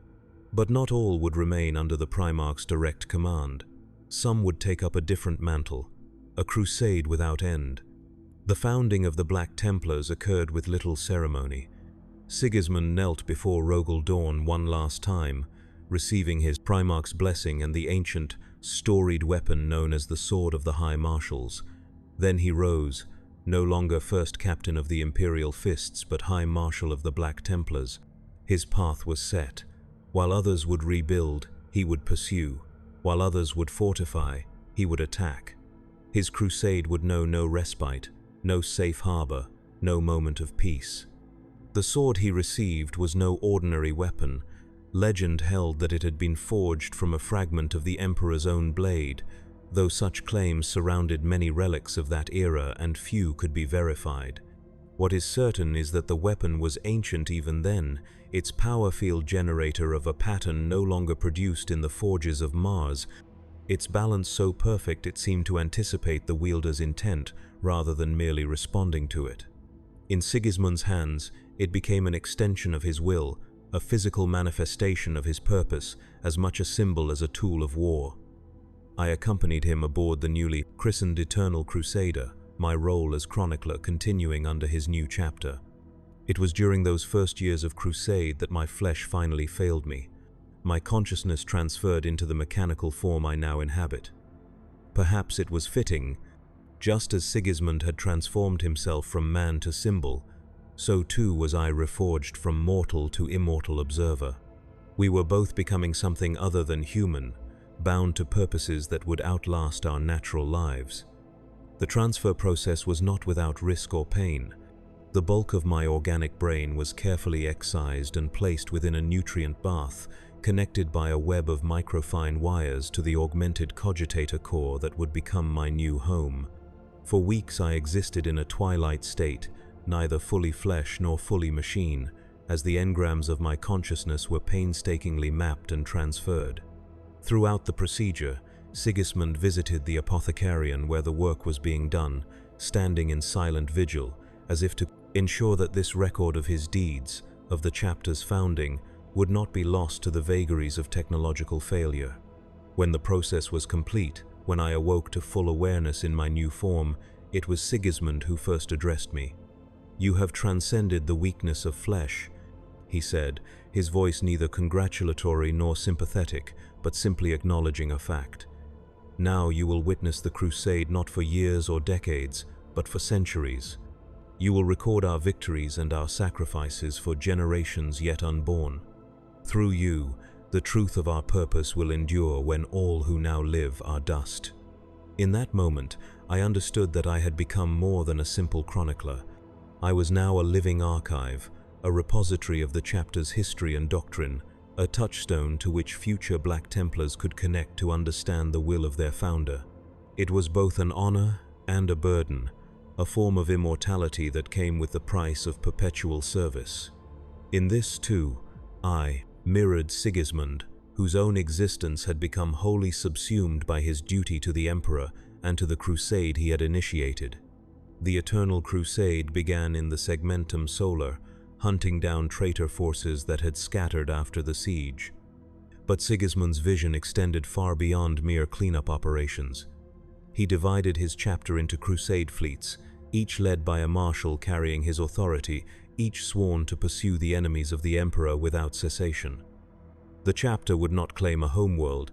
but not all would remain under the Primarch's direct command. Some would take up a different mantle, a crusade without end. The founding of the Black Templars occurred with little ceremony. Sigismund knelt before Rogel Dawn one last time, receiving his Primarch's blessing and the ancient, storied weapon known as the Sword of the High Marshals. Then he rose, no longer first captain of the Imperial Fists but High Marshal of the Black Templars. His path was set. While others would rebuild, he would pursue. While others would fortify, he would attack. His crusade would know no respite, no safe harbor, no moment of peace. The sword he received was no ordinary weapon. Legend held that it had been forged from a fragment of the Emperor's own blade, though such claims surrounded many relics of that era and few could be verified. What is certain is that the weapon was ancient even then, its power field generator of a pattern no longer produced in the forges of Mars, its balance so perfect it seemed to anticipate the wielder's intent rather than merely responding to it. In Sigismund's hands, it became an extension of his will, a physical manifestation of his purpose, as much a symbol as a tool of war. I accompanied him aboard the newly christened Eternal Crusader, my role as chronicler continuing under his new chapter. It was during those first years of crusade that my flesh finally failed me. My consciousness transferred into the mechanical form I now inhabit. Perhaps it was fitting. Just as Sigismund had transformed himself from man to symbol, so too was I reforged from mortal to immortal observer. We were both becoming something other than human, bound to purposes that would outlast our natural lives. The transfer process was not without risk or pain. The bulk of my organic brain was carefully excised and placed within a nutrient bath, connected by a web of microfine wires to the augmented cogitator core that would become my new home. For weeks I existed in a twilight state, neither fully flesh nor fully machine, as the engrams of my consciousness were painstakingly mapped and transferred. Throughout the procedure, Sigismund visited the apothecarian where the work was being done, standing in silent vigil, as if to ensure that this record of his deeds, of the chapter's founding, would not be lost to the vagaries of technological failure. When the process was complete, when I awoke to full awareness in my new form, It was Sigismund who first addressed me. "You have transcended the weakness of flesh," he said, his voice neither congratulatory nor sympathetic, but simply acknowledging a fact. "Now you will witness the crusade not for years or decades, but for centuries. You will record our victories and our sacrifices for generations yet unborn. Through you, the truth of our purpose will endure when all who now live are dust." In that moment, I understood that I had become more than a simple chronicler. I was now a living archive, a repository of the chapter's history and doctrine, a touchstone to which future Black Templars could connect to understand the will of their founder. It was both an honor and a burden, a form of immortality that came with the price of perpetual service. In this, too, I mirrored Sigismund, whose own existence had become wholly subsumed by his duty to the Emperor and to the crusade he had initiated. The Eternal Crusade began in the Segmentum Solar, hunting down traitor forces that had scattered after the siege. But Sigismund's vision extended far beyond mere cleanup operations. He divided his chapter into crusade fleets, each led by a marshal carrying his authority, each sworn to pursue the enemies of the Emperor without cessation. The chapter would not claim a homeworld.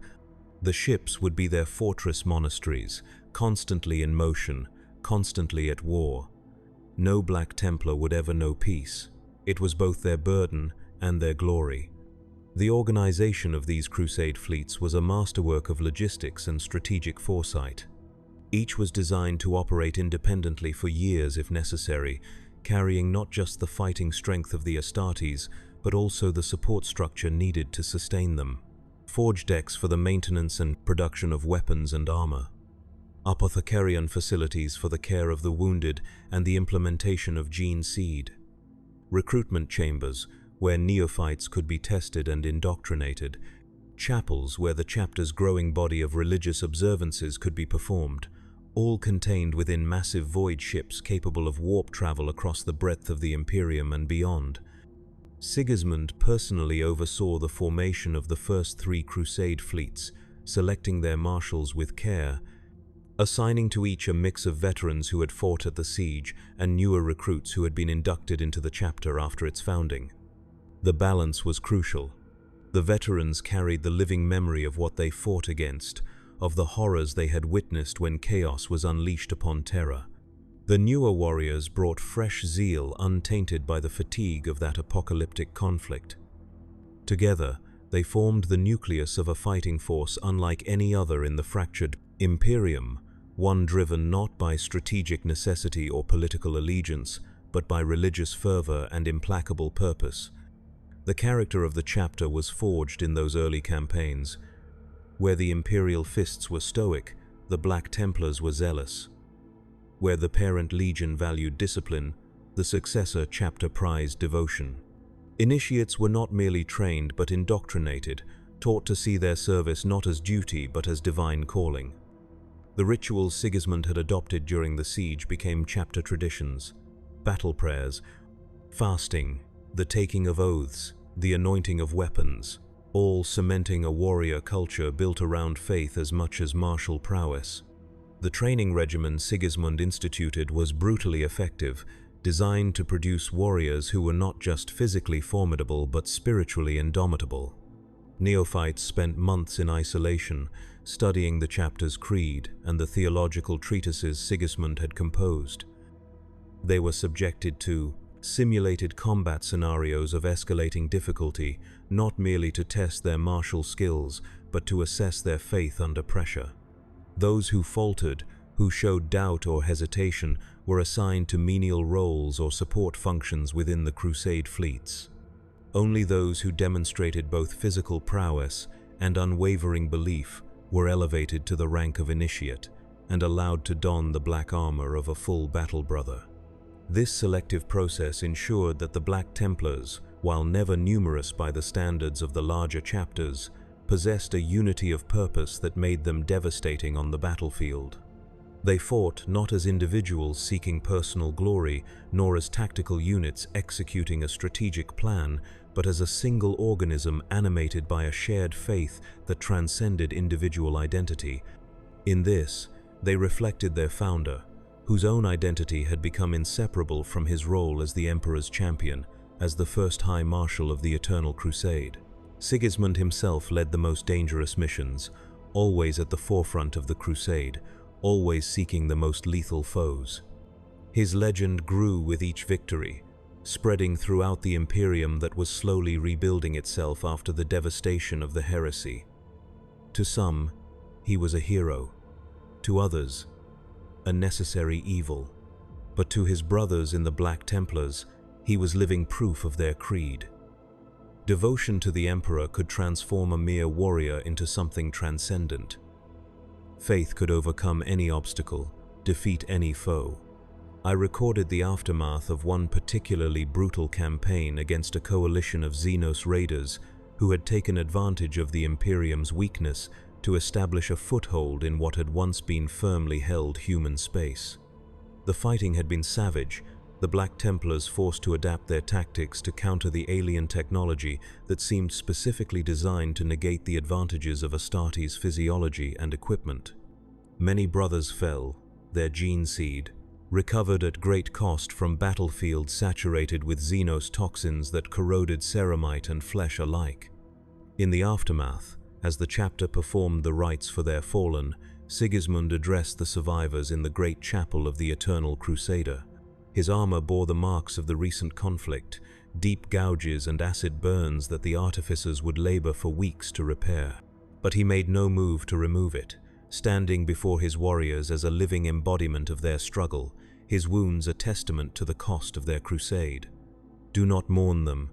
The ships would be their fortress monasteries, constantly in motion, constantly at war. No Black Templar would ever know peace. It was both their burden and their glory. The organization of these crusade fleets was a masterwork of logistics and strategic foresight. Each was designed to operate independently for years if necessary, carrying not just the fighting strength of the Astartes, but also the support structure needed to sustain them. Forge decks for the maintenance and production of weapons and armor. Apothecarian facilities for the care of the wounded and the implementation of gene seed. Recruitment chambers where neophytes could be tested and indoctrinated. Chapels where the chapter's growing body of religious observances could be performed, all contained within massive void ships capable of warp travel across the breadth of the Imperium and beyond. Sigismund personally oversaw the formation of the first 3 crusade fleets, selecting their marshals with care, assigning to each a mix of veterans who had fought at the siege and newer recruits who had been inducted into the chapter after its founding. The balance was crucial. The veterans carried the living memory of what they fought against, of the horrors they had witnessed when chaos was unleashed upon Terra. The newer warriors brought fresh zeal untainted by the fatigue of that apocalyptic conflict. Together, they formed the nucleus of a fighting force unlike any other in the fractured Imperium, one driven not by strategic necessity or political allegiance, but by religious fervor and implacable purpose. The character of the chapter was forged in those early campaigns. Where the Imperial fists were stoic, the Black Templars were zealous. Where the parent legion valued discipline, the successor chapter prized devotion. Initiates were not merely trained but indoctrinated, taught to see their service not as duty but as divine calling. The rituals Sigismund had adopted during the siege became chapter traditions: battle prayers, fasting, the taking of oaths, the anointing of weapons, all cementing a warrior culture built around faith as much as martial prowess. The training regimen Sigismund instituted was brutally effective, designed to produce warriors who were not just physically formidable but spiritually indomitable. Neophytes spent months in isolation, studying the chapter's creed and the theological treatises Sigismund had composed. They were subjected to simulated combat scenarios of escalating difficulty, not merely to test their martial skills, but to assess their faith under pressure. Those who faltered, who showed doubt or hesitation, were assigned to menial roles or support functions within the crusade fleets. Only those who demonstrated both physical prowess and unwavering belief were elevated to the rank of initiate and allowed to don the black armor of a full battle brother. This selective process ensured that the Black Templars, while never numerous by the standards of the larger chapters, possessed a unity of purpose that made them devastating on the battlefield. They fought not as individuals seeking personal glory, nor as tactical units executing a strategic plan, but as a single organism animated by a shared faith that transcended individual identity. In this, they reflected their founder, whose own identity had become inseparable from his role as the Emperor's champion, as the first High Marshal of the Eternal Crusade. Sigismund himself led the most dangerous missions, always at the forefront of the crusade, always seeking the most lethal foes. His legend grew with each victory, spreading throughout the Imperium that was slowly rebuilding itself after the devastation of the heresy. To some, he was a hero. To others, a necessary evil. But to his brothers in the Black Templars, he was living proof of their creed. Devotion to the Emperor could transform a mere warrior into something transcendent. Faith could overcome any obstacle, defeat any foe. I recorded the aftermath of one particularly brutal campaign against a coalition of Xenos raiders who had taken advantage of the Imperium's weakness to establish a foothold in what had once been firmly held human space. The fighting had been savage, the Black Templars forced to adapt their tactics to counter the alien technology that seemed specifically designed to negate the advantages of Astartes' physiology and equipment. Many brothers fell, their gene seed, recovered at great cost from battlefields saturated with Xenos toxins that corroded ceramite and flesh alike. In the aftermath, as the chapter performed the rites for their fallen, Sigismund addressed the survivors in the great chapel of the Eternal Crusader. His armor bore the marks of the recent conflict, deep gouges and acid burns that the artificers would labor for weeks to repair. But he made no move to remove it, standing before his warriors as a living embodiment of their struggle, his wounds a testament to the cost of their crusade. "Do not mourn them,"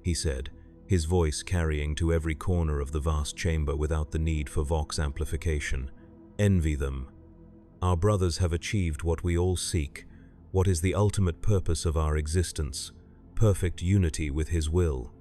he said, his voice carrying to every corner of the vast chamber without the need for vox amplification. "Envy them. Our brothers have achieved what we all seek, what is the ultimate purpose of our existence, perfect unity with His will.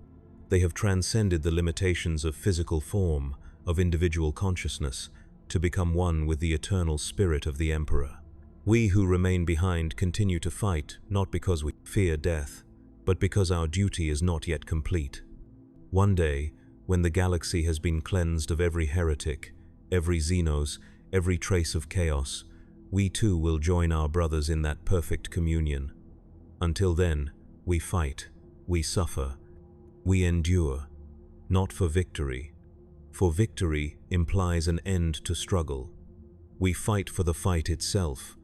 They have transcended the limitations of physical form, of individual consciousness, to become one with the eternal spirit of the Emperor. We who remain behind continue to fight, not because we fear death, but because our duty is not yet complete. One day, when the galaxy has been cleansed of every heretic, every Xenos, every trace of chaos, we too will join our brothers in that perfect communion. Until then, we fight, we suffer, we endure, not for victory. For victory implies an end to struggle. We fight for the fight itself,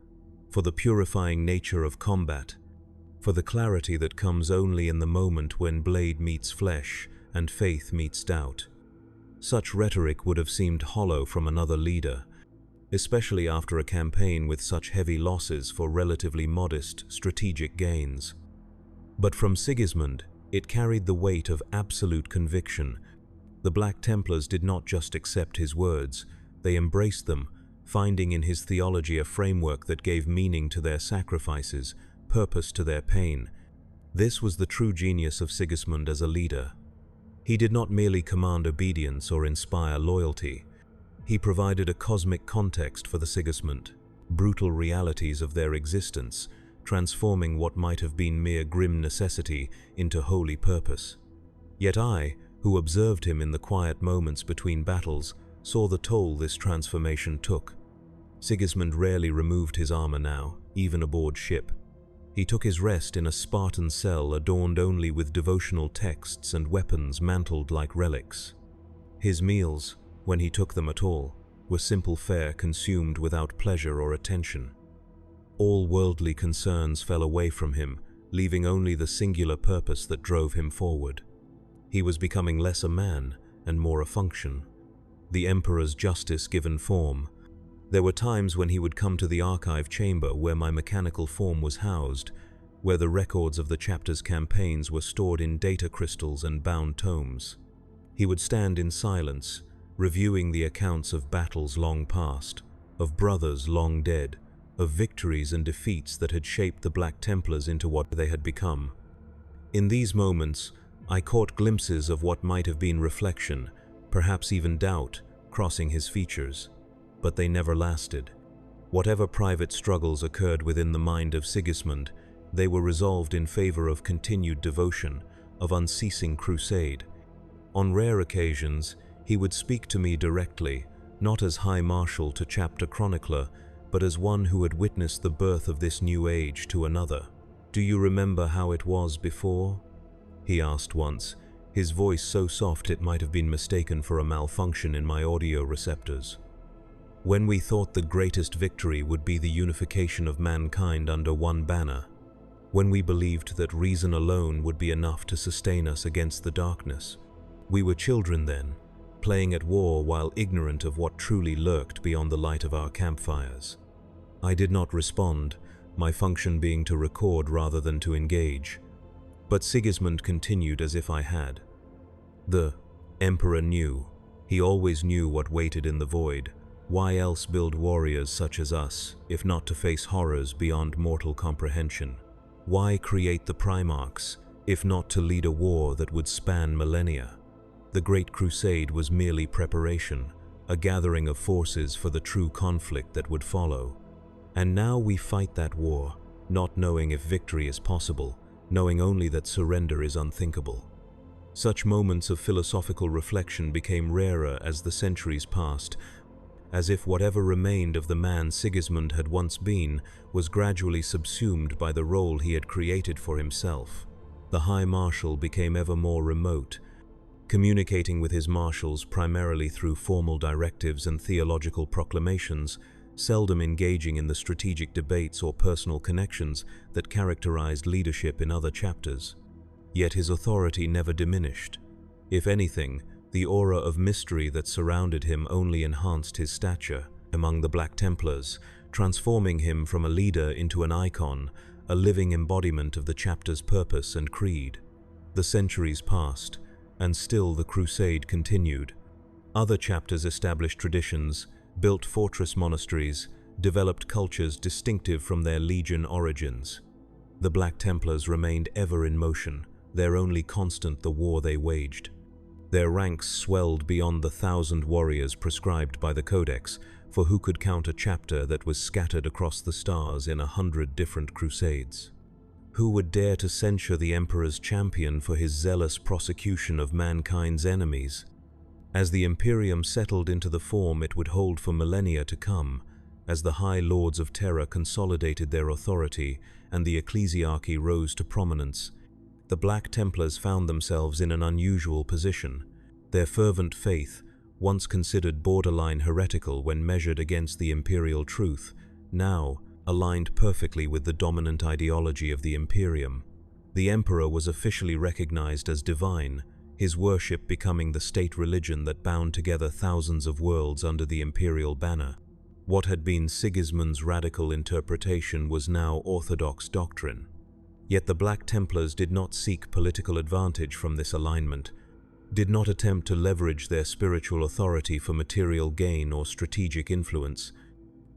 for the purifying nature of combat, for the clarity that comes only in the moment when blade meets flesh and faith meets doubt." Such rhetoric would have seemed hollow from another leader, especially after a campaign with such heavy losses for relatively modest strategic gains. But from Sigismund, it carried the weight of absolute conviction. The Black Templars did not just accept his words, they embraced them, finding in his theology a framework that gave meaning to their sacrifices, purpose to their pain. This was the true genius of Sigismund as a leader. He did not merely command obedience or inspire loyalty. He provided a cosmic context for the Sigismund, brutal realities of their existence, transforming what might have been mere grim necessity into holy purpose. Yet I, who observed him in the quiet moments between battles, saw the toll this transformation took. Sigismund rarely removed his armor now, even aboard ship. He took his rest in a Spartan cell adorned only with devotional texts and weapons mantled like relics. His meals, when he took them at all, were simple fare consumed without pleasure or attention. All worldly concerns fell away from him, leaving only the singular purpose that drove him forward. He was becoming less a man and more a function, the Emperor's justice given form. There were times when he would come to the archive chamber where my mechanical form was housed, where the records of the chapter's campaigns were stored in data crystals and bound tomes. He would stand in silence, reviewing the accounts of battles long past, of brothers long dead, of victories and defeats that had shaped the Black Templars into what they had become. In these moments, I caught glimpses of what might have been reflection, perhaps even doubt, crossing his features. But they never lasted. Whatever private struggles occurred within the mind of Sigismund, they were resolved in favor of continued devotion, of unceasing crusade. On rare occasions, he would speak to me directly, not as High Marshal to chapter chronicler, but as one who had witnessed the birth of this new age to another. "Do you remember how it was before?" he asked once, his voice so soft it might have been mistaken for a malfunction in my audio receptors. "When we thought the greatest victory would be the unification of mankind under one banner, when we believed that reason alone would be enough to sustain us against the darkness. We were children then, playing at war while ignorant of what truly lurked beyond the light of our campfires." I did not respond, my function being to record rather than to engage. But Sigismund continued as if I had. "The Emperor knew. He always knew what waited in the void. Why else build warriors such as us, if not to face horrors beyond mortal comprehension? Why create the Primarchs, if not to lead a war that would span millennia? The Great Crusade was merely preparation, a gathering of forces for the true conflict that would follow. And now we fight that war, not knowing if victory is possible, knowing only that surrender is unthinkable." Such moments of philosophical reflection became rarer as the centuries passed, as if whatever remained of the man Sigismund had once been was gradually subsumed by the role he had created for himself. The High Marshal became ever more remote, communicating with his marshals primarily through formal directives and theological proclamations, seldom engaging in the strategic debates or personal connections that characterized leadership in other chapters. Yet his authority never diminished. If anything, the aura of mystery that surrounded him only enhanced his stature among the Black Templars, transforming him from a leader into an icon, a living embodiment of the chapter's purpose and creed. The centuries passed, and still the crusade continued. Other chapters established traditions, built fortress monasteries, developed cultures distinctive from their legion origins. The Black Templars remained ever in motion, their only constant the war they waged. Their ranks swelled beyond the 1,000 warriors prescribed by the Codex, for who could count a chapter that was scattered across the stars in 100 different crusades? Who would dare to censure the Emperor's champion for his zealous prosecution of mankind's enemies? As the Imperium settled into the form it would hold for millennia to come, as the High Lords of Terror consolidated their authority and the ecclesiarchy rose to prominence, the Black Templars found themselves in an unusual position. Their fervent faith, once considered borderline heretical when measured against the imperial truth, now aligned perfectly with the dominant ideology of the Imperium. The Emperor was officially recognized as divine, his worship becoming the state religion that bound together thousands of worlds under the imperial banner. What had been Sigismund's radical interpretation was now orthodox doctrine. Yet the Black Templars did not seek political advantage from this alignment, did not attempt to leverage their spiritual authority for material gain or strategic influence.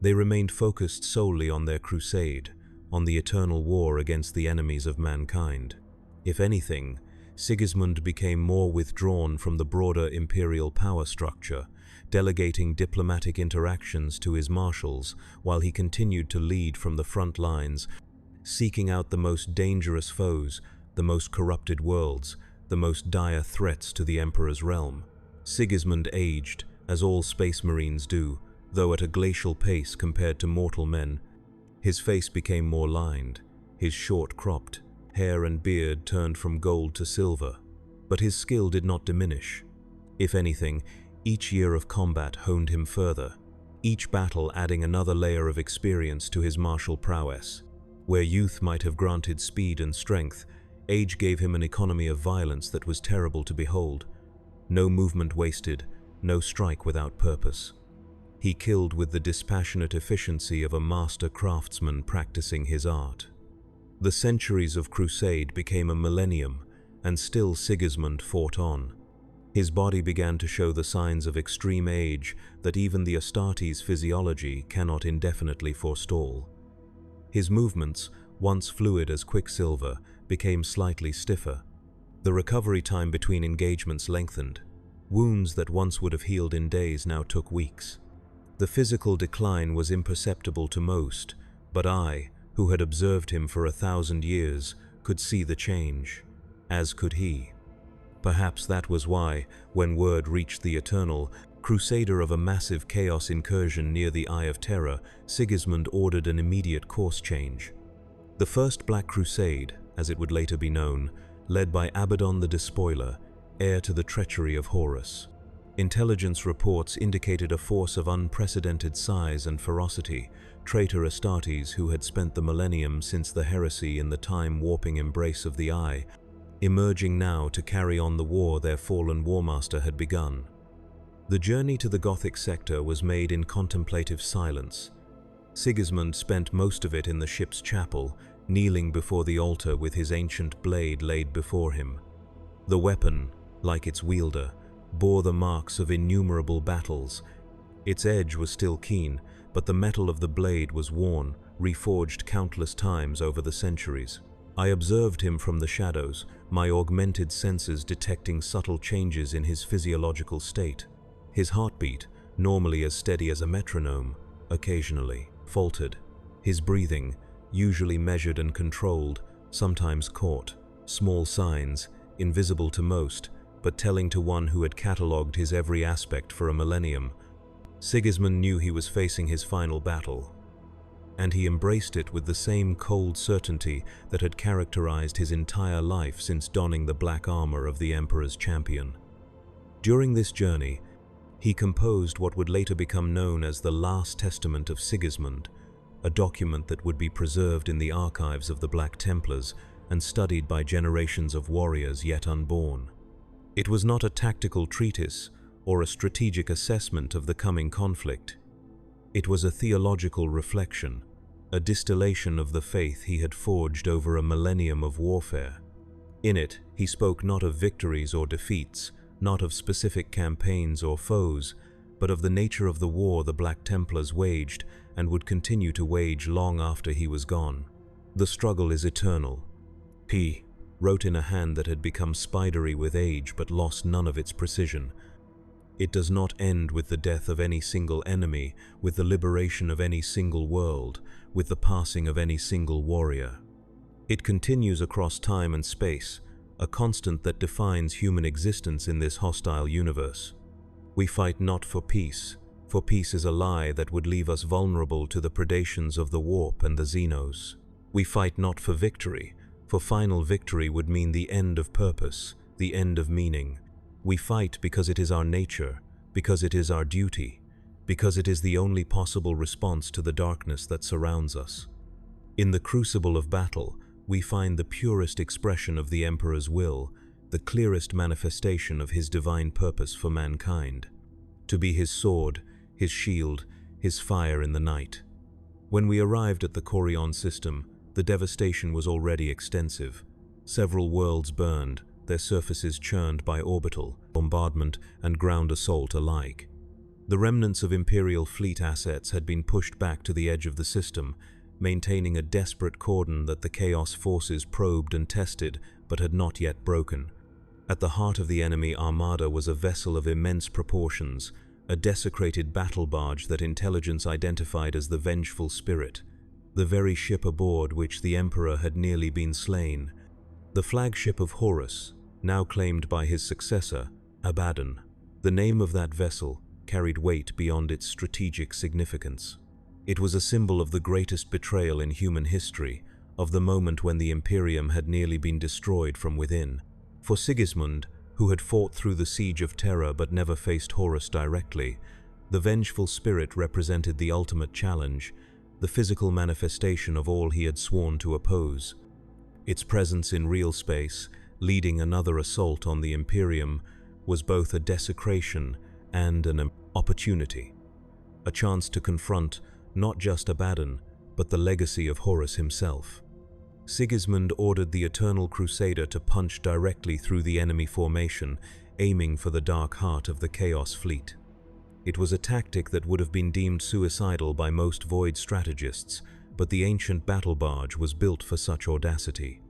They remained focused solely on their crusade, on the eternal war against the enemies of mankind. If anything, Sigismund became more withdrawn from the broader imperial power structure, delegating diplomatic interactions to his marshals while he continued to lead from the front lines, seeking out the most dangerous foes, the most corrupted worlds, the most dire threats to the Emperor's realm. Sigismund aged, as all space marines do, though at a glacial pace compared to mortal men. His face became more lined, his short cropped, hair and beard turned from gold to silver, but his skill did not diminish. If anything, each year of combat honed him further, each battle adding another layer of experience to his martial prowess. Where youth might have granted speed and strength, age gave him an economy of violence that was terrible to behold. No movement wasted, no strike without purpose. He killed with the dispassionate efficiency of a master craftsman practicing his art. The centuries of crusade became a millennium, and still Sigismund fought on. His body began to show the signs of extreme age that even the Astartes' physiology cannot indefinitely forestall. His movements, once fluid as quicksilver, became slightly stiffer. The recovery time between engagements lengthened. Wounds that once would have healed in days now took weeks. The physical decline was imperceptible to most, but I, who had observed him for 1,000 years, could see the change, as could he. Perhaps that was why, when word reached the Eternal, Crusader of a massive chaos incursion near the Eye of Terror, Sigismund ordered an immediate course change. The First Black Crusade, as it would later be known, led by Abaddon the Despoiler, heir to the treachery of Horus. Intelligence reports indicated a force of unprecedented size and ferocity, traitor Astartes, who had spent the Millennium since the heresy in the time-warping embrace of the Eye, emerging now to carry on the war their fallen warmaster had begun. The journey to the Gothic sector was made in contemplative silence. Sigismund spent most of it in the ship's chapel, kneeling before the altar with his ancient blade laid before him. The weapon, like its wielder, bore the marks of innumerable battles. Its edge was still keen, but the metal of the blade was worn, reforged countless times over the centuries. I observed him from the shadows, my augmented senses detecting subtle changes in his physiological state. His heartbeat, normally as steady as a metronome, occasionally faltered. His breathing, usually measured and controlled, sometimes caught. Small signs, invisible to most, but telling to one who had catalogued his every aspect for a millennium. Sigismund knew he was facing his final battle, and he embraced it with the same cold certainty that had characterized his entire life since donning the black armor of the Emperor's champion. During this journey, he composed what would later become known as the Last Testament of Sigismund, a document that would be preserved in the archives of the Black Templars and studied by generations of warriors yet unborn. It was not a tactical treatise or a strategic assessment of the coming conflict. It was a theological reflection, a distillation of the faith he had forged over a millennium of warfare. In it, he spoke not of victories or defeats, not of specific campaigns or foes, but of the nature of the war the Black Templars waged and would continue to wage long after he was gone. The struggle is eternal. P. wrote in a hand that had become spidery with age but lost none of its precision. It does not end with the death of any single enemy, with the liberation of any single world, with the passing of any single warrior. It continues across time and space, a constant that defines human existence in this hostile universe. We fight not for peace is a lie that would leave us vulnerable to the predations of the warp and the Xenos. We fight not for victory, for final victory would mean the end of purpose, the end of meaning. We fight because it is our nature, because it is our duty, because it is the only possible response to the darkness that surrounds us. In the crucible of battle, we find the purest expression of the Emperor's will, the clearest manifestation of his divine purpose for mankind. To be his sword, his shield, his fire in the night. When we arrived at the Corion system, the devastation was already extensive. Several worlds burned, their surfaces churned by orbital, bombardment, and ground assault alike. The remnants of Imperial fleet assets had been pushed back to the edge of the system, maintaining a desperate cordon that the Chaos forces probed and tested but had not yet broken. At the heart of the enemy armada was a vessel of immense proportions, a desecrated battle barge that intelligence identified as the Vengeful Spirit, the very ship aboard which the Emperor had nearly been slain. The flagship of Horus, now claimed by his successor, Abaddon. The name of that vessel carried weight beyond its strategic significance. It was a symbol of the greatest betrayal in human history, of the moment when the Imperium had nearly been destroyed from within. For Sigismund, who had fought through the siege of Terror but never faced Horus directly, the Vengeful Spirit represented the ultimate challenge, the physical manifestation of all he had sworn to oppose. Its presence in real space, leading another assault on the Imperium, was both a desecration and an opportunity, a chance to confront not just Abaddon, but the legacy of Horus himself. Sigismund ordered the Eternal Crusader to punch directly through the enemy formation, aiming for the dark heart of the Chaos fleet. It was a tactic that would have been deemed suicidal by most Void strategists, but the ancient battle barge was built for such audacity.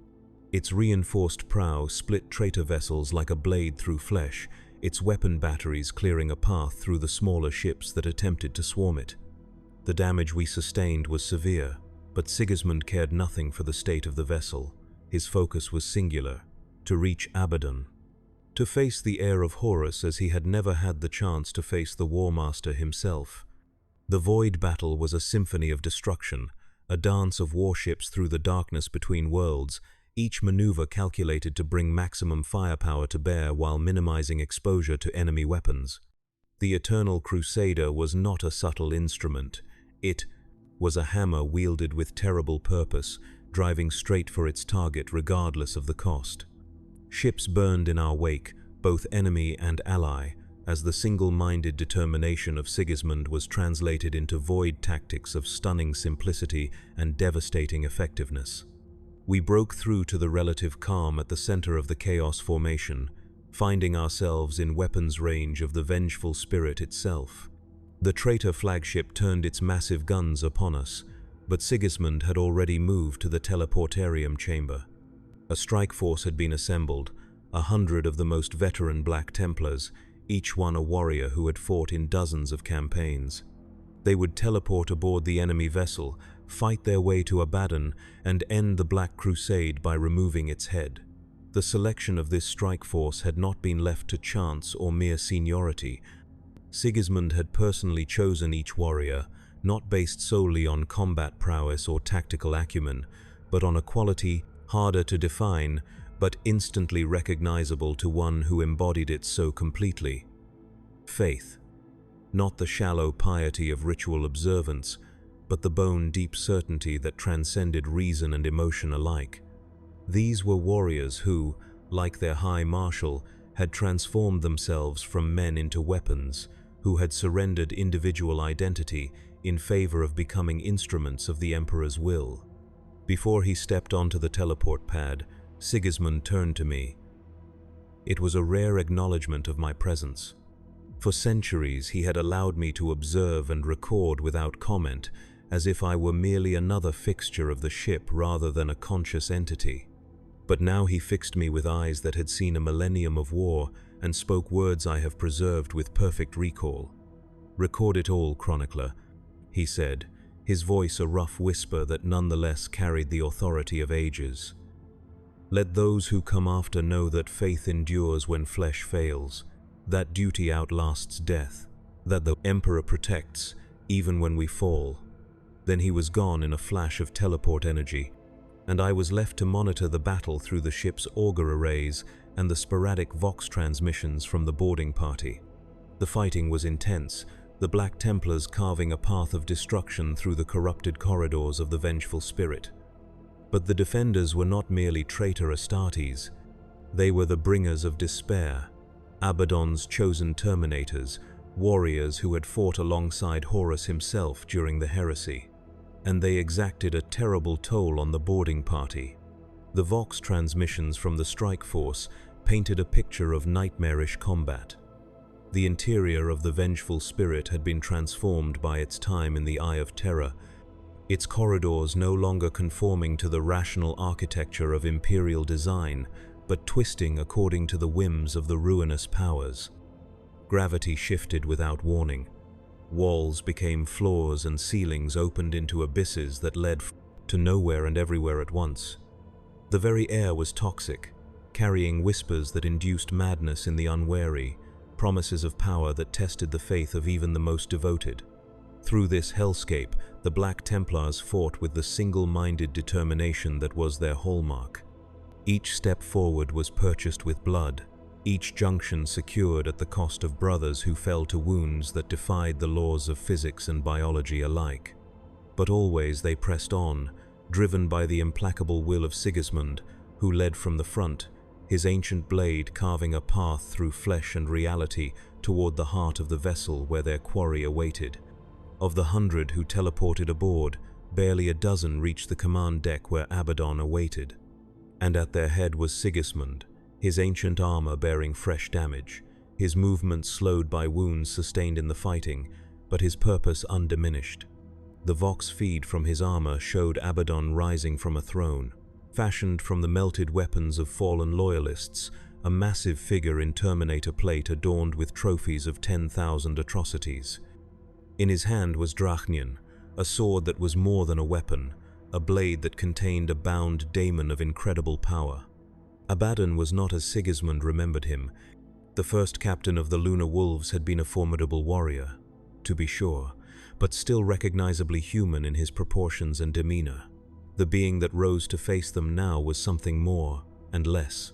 Its reinforced prow split traitor vessels like a blade through flesh, its weapon batteries clearing a path through the smaller ships that attempted to swarm it. The damage we sustained was severe, but Sigismund cared nothing for the state of the vessel. His focus was singular: to reach Abaddon. to face the heir of Horus as he had never had the chance to face the War Master himself. The Void battle was a symphony of destruction, a dance of warships through the darkness between worlds, each maneuver calculated to bring maximum firepower to bear while minimizing exposure to enemy weapons. The Eternal Crusader was not a subtle instrument. It was a hammer wielded with terrible purpose, driving straight for its target regardless of the cost. Ships burned in our wake, both enemy and ally, as the single-minded determination of Sigismund was translated into void tactics of stunning simplicity and devastating effectiveness. We broke through to the relative calm at the center of the Chaos formation, finding ourselves in weapons range of the vengeful spirit itself. The traitor flagship turned its massive guns upon us, but Sigismund had already moved to the teleportarium chamber. A strike force had been assembled, 100 of the most veteran Black Templars, each one a warrior who had fought in dozens of campaigns. They would teleport aboard the enemy vessel, fight their way to Abaddon, and end the Black Crusade by removing its head. The selection of this strike force had not been left to chance or mere seniority. Sigismund had personally chosen each warrior, not based solely on combat prowess or tactical acumen, but on a quality harder to define, but instantly recognizable to one who embodied it so completely. Faith. Not the shallow piety of ritual observance, but the bone-deep certainty that transcended reason and emotion alike. These were warriors who, like their High Marshal, had transformed themselves from men into weapons, who had surrendered individual identity in favor of becoming instruments of the Emperor's will. Before he stepped onto the teleport pad, Sigismund turned to me. It was a rare acknowledgement of my presence. For centuries he had allowed me to observe and record without comment, as if I were merely another fixture of the ship rather than a conscious entity. But now he fixed me with eyes that had seen a millennium of war and spoke words I have preserved with perfect recall. "Record it all, chronicler," he said, his voice a rough whisper that nonetheless carried the authority of ages. "Let those who come after know that faith endures when flesh fails, that duty outlasts death, that the Emperor protects even when we fall." Then he was gone in a flash of teleport energy, and I was left to monitor the battle through the ship's auger arrays and the sporadic Vox transmissions from the boarding party. The fighting was intense, the Black Templars carving a path of destruction through the corrupted corridors of the vengeful spirit. But the defenders were not merely traitor Astartes, they were the bringers of despair, Abaddon's chosen terminators, warriors who had fought alongside Horus himself during the heresy. And they exacted a terrible toll on the boarding party. The Vox transmissions from the strike force painted a picture of nightmarish combat. The interior of the vengeful spirit had been transformed by its time in the Eye of Terror, its corridors no longer conforming to the rational architecture of imperial design, but twisting according to the whims of the ruinous powers. Gravity shifted without warning. Walls became floors and ceilings opened into abysses that led to nowhere and everywhere at once. The very air was toxic, carrying whispers that induced madness in the unwary, promises of power that tested the faith of even the most devoted. Through this hellscape, the Black Templars fought with the single-minded determination that was their hallmark. Each step forward was purchased with blood, each junction secured at the cost of brothers who fell to wounds that defied the laws of physics and biology alike. But always they pressed on, driven by the implacable will of Sigismund, who led from the front, his ancient blade carving a path through flesh and reality toward the heart of the vessel where their quarry awaited. Of the 100 who teleported aboard, barely a dozen reached the command deck where Abaddon awaited. And at their head was Sigismund, his ancient armor bearing fresh damage, his movements slowed by wounds sustained in the fighting, but his purpose undiminished. The Vox feed from his armor showed Abaddon rising from a throne, fashioned from the melted weapons of fallen loyalists, a massive figure in Terminator plate adorned with trophies of 10,000 atrocities. In his hand was Drachnion, a sword that was more than a weapon, a blade that contained a bound daemon of incredible power. Abaddon was not as Sigismund remembered him. The first captain of the Lunar Wolves had been a formidable warrior, to be sure, but still recognizably human in his proportions and demeanor. The being that rose to face them now was something more and less.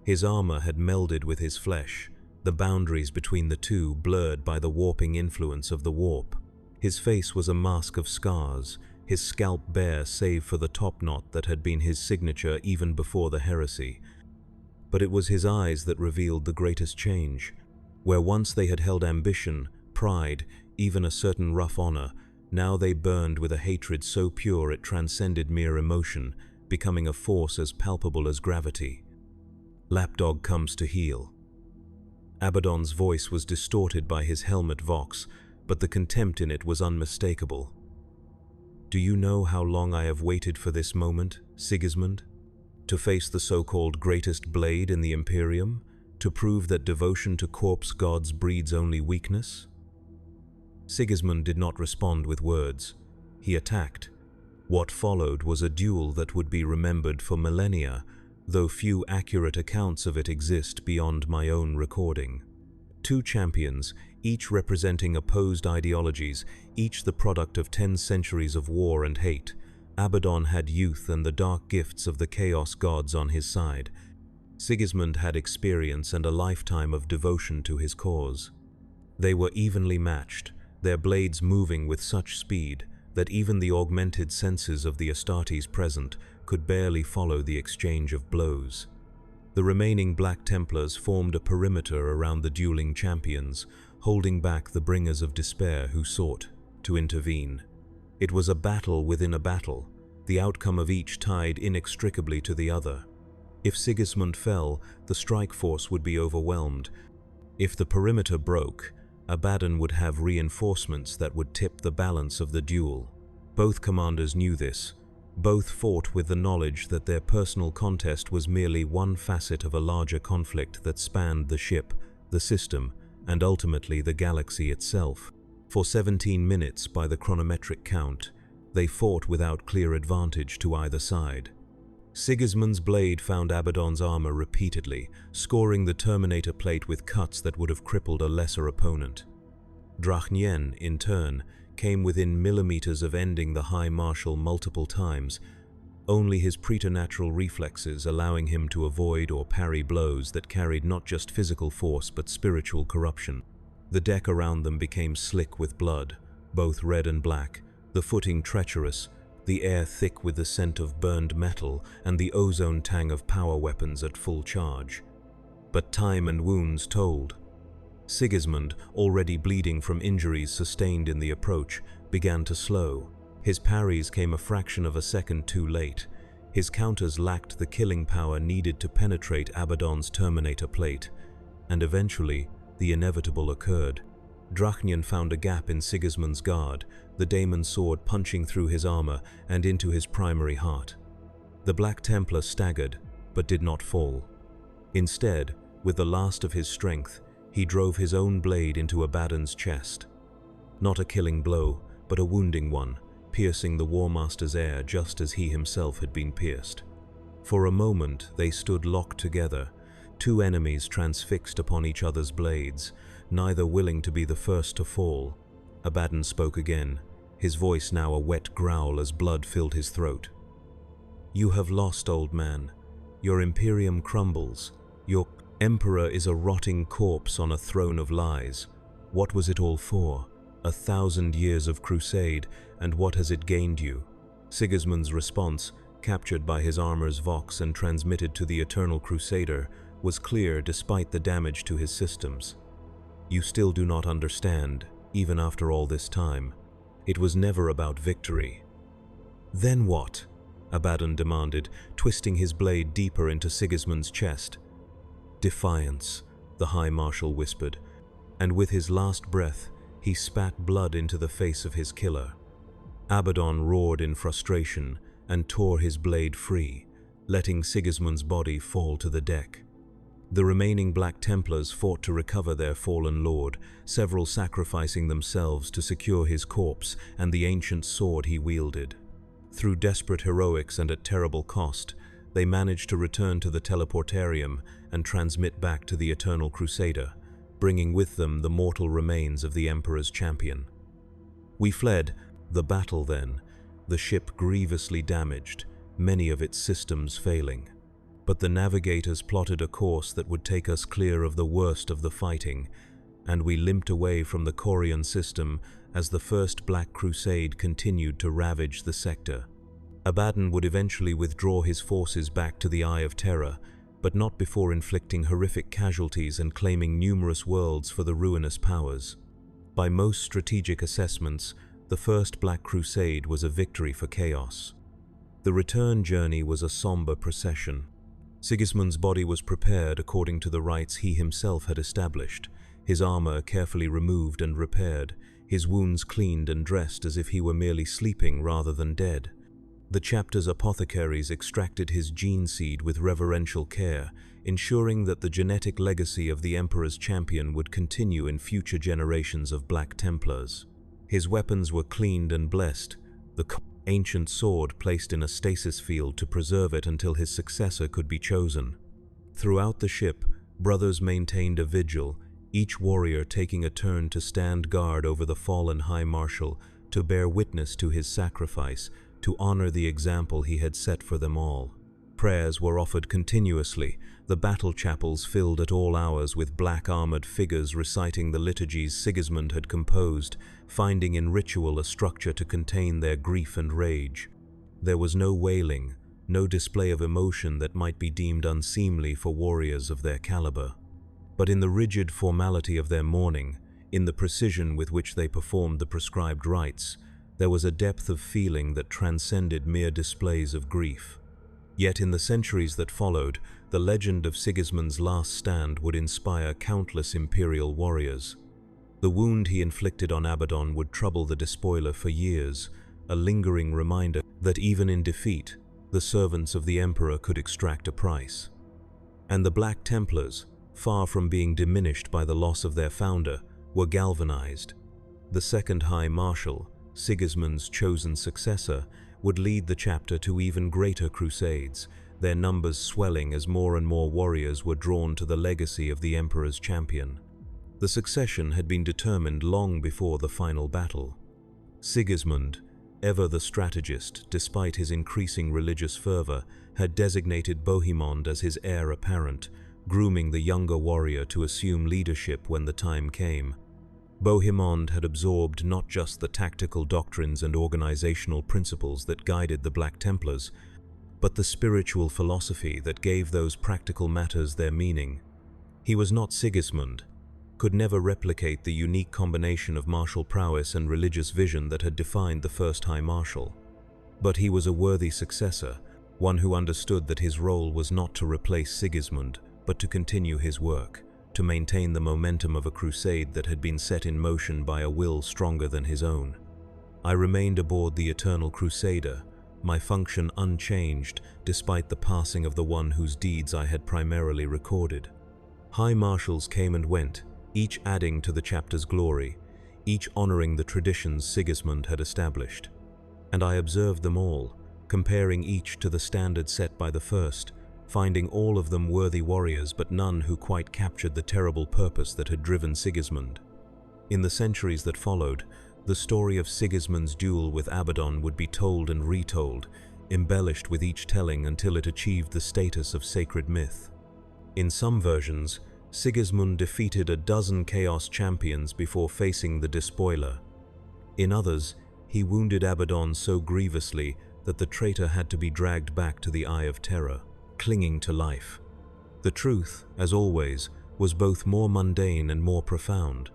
His armor had melded with his flesh, the boundaries between the two blurred by the warping influence of the warp. His face was a mask of scars, his scalp bare save for the top knot that had been his signature even before the heresy. But it was his eyes that revealed the greatest change. Where once they had held ambition, pride, even a certain rough honor, now they burned with a hatred so pure it transcended mere emotion, becoming a force as palpable as gravity. Lapdog comes to heel. Abaddon's voice was distorted by his helmet vox, but the contempt in it was unmistakable. Do you know how long I have waited for this moment, Sigismund? To face the so-called greatest blade in the Imperium? To prove that devotion to corpse gods breeds only weakness? Sigismund did not respond with words. He attacked. What followed was a duel that would be remembered for millennia, though few accurate accounts of it exist beyond my own recording. Two champions, each representing opposed ideologies, each the product of 10 centuries of war and hate. Abaddon had youth and the dark gifts of the Chaos gods on his side. Sigismund had experience and a lifetime of devotion to his cause. They were evenly matched, their blades moving with such speed that even the augmented senses of the Astartes present could barely follow the exchange of blows. The remaining Black Templars formed a perimeter around the dueling champions, holding back the bringers of despair who sought to intervene. It was a battle within a battle, the outcome of each tied inextricably to the other. If Sigismund fell, the strike force would be overwhelmed. If the perimeter broke, Abaddon would have reinforcements that would tip the balance of the duel. Both commanders knew this. Both fought with the knowledge that their personal contest was merely one facet of a larger conflict that spanned the ship, the system, and ultimately the galaxy itself. For 17 minutes by the chronometric count, they fought without clear advantage to either side. Sigismund's blade found Abaddon's armor repeatedly, scoring the Terminator plate with cuts that would have crippled a lesser opponent. Drachnien, in turn, came within millimeters of ending the High Marshal multiple times, only his preternatural reflexes allowing him to avoid or parry blows that carried not just physical force but spiritual corruption. The deck around them became slick with blood, both red and black, the footing treacherous, the air thick with the scent of burned metal and the ozone tang of power weapons at full charge. But time and wounds told. Sigismund, already bleeding from injuries sustained in the approach, began to slow. His parries came a fraction of a second too late. His counters lacked the killing power needed to penetrate Abaddon's Terminator plate, and eventually, the inevitable occurred. Drachnien found a gap in Sigismund's guard, the daemon's sword punching through his armor and into his primary heart. The Black Templar staggered, but did not fall. Instead, with the last of his strength, he drove his own blade into Abaddon's chest. Not a killing blow, but a wounding one, piercing the War Master's air just as he himself had been pierced. For a moment, they stood locked together, two enemies transfixed upon each other's blades, neither willing to be the first to fall. Abaddon spoke again, his voice now a wet growl as blood filled his throat. "You have lost, old man. Your Imperium crumbles. Your Emperor is a rotting corpse on a throne of lies. What was it all for? 1,000 years of crusade, and what has it gained you?" Sigismund's response, captured by his armor's vox and transmitted to the Eternal Crusader, was clear despite the damage to his systems. "You still do not understand, even after all this time. It was never about victory." "Then what?" Abaddon demanded, twisting his blade deeper into Sigismund's chest. "Defiance," the High Marshal whispered, and with his last breath, he spat blood into the face of his killer. Abaddon roared in frustration and tore his blade free, letting Sigismund's body fall to the deck. The remaining Black Templars fought to recover their fallen lord, several sacrificing themselves to secure his corpse and the ancient sword he wielded. Through desperate heroics and at terrible cost, they managed to return to the teleportarium and transmit back to the Eternal Crusader, bringing with them the mortal remains of the Emperor's champion. We fled the battle then, the ship grievously damaged, many of its systems failing. But the navigators plotted a course that would take us clear of the worst of the fighting, and we limped away from the Corian system as the First Black Crusade continued to ravage the sector. Abaddon would eventually withdraw his forces back to the Eye of Terror, but not before inflicting horrific casualties and claiming numerous worlds for the ruinous powers. By most strategic assessments, the First Black Crusade was a victory for Chaos. The return journey was a somber procession. Sigismund's body was prepared according to the rites he himself had established, his armor carefully removed and repaired, his wounds cleaned and dressed as if he were merely sleeping rather than dead. The chapter's apothecaries extracted his gene seed with reverential care, ensuring that the genetic legacy of the Emperor's champion would continue in future generations of Black Templars. His weapons were cleaned and blessed, the ancient sword placed in a stasis field to preserve it until his successor could be chosen. Throughout the ship, brothers maintained a vigil, each warrior taking a turn to stand guard over the fallen High Marshal, to bear witness to his sacrifice, to honor the example he had set for them all. Prayers were offered continuously, the battle chapels filled at all hours with black-armored figures reciting the liturgies Sigismund had composed, finding in ritual a structure to contain their grief and rage. There was no wailing, no display of emotion that might be deemed unseemly for warriors of their caliber. But in the rigid formality of their mourning, in the precision with which they performed the prescribed rites, there was a depth of feeling that transcended mere displays of grief. Yet in the centuries that followed, the legend of Sigismund's last stand would inspire countless imperial warriors. The wound he inflicted on Abaddon would trouble the despoiler for years, a lingering reminder that even in defeat, the servants of the Emperor could extract a price. And the Black Templars, far from being diminished by the loss of their founder, were galvanized. The second High Marshal, Sigismund's chosen successor, would lead the chapter to even greater crusades, their numbers swelling as more and more warriors were drawn to the legacy of the Emperor's champion. The succession had been determined long before the final battle. Sigismund, ever the strategist despite his increasing religious fervor, had designated Bohemond as his heir apparent, grooming the younger warrior to assume leadership when the time came. Bohemond had absorbed not just the tactical doctrines and organizational principles that guided the Black Templars, but the spiritual philosophy that gave those practical matters their meaning. He was not Sigismund, could never replicate the unique combination of martial prowess and religious vision that had defined the first High Marshal. But he was a worthy successor, one who understood that his role was not to replace Sigismund, but to continue his work, to maintain the momentum of a crusade that had been set in motion by a will stronger than his own. I remained aboard the Eternal Crusader, my function unchanged despite the passing of the one whose deeds I had primarily recorded. High Marshals came and went, each adding to the chapter's glory, each honoring the traditions Sigismund had established. And I observed them all, comparing each to the standard set by the first, finding all of them worthy warriors but none who quite captured the terrible purpose that had driven Sigismund. In the centuries that followed, the story of Sigismund's duel with Abaddon would be told and retold, embellished with each telling until it achieved the status of sacred myth. In some versions, Sigismund defeated a dozen Chaos champions before facing the despoiler. In others, he wounded Abaddon so grievously that the traitor had to be dragged back to the Eye of Terror, clinging to life. The truth, as always, was both more mundane and more profound.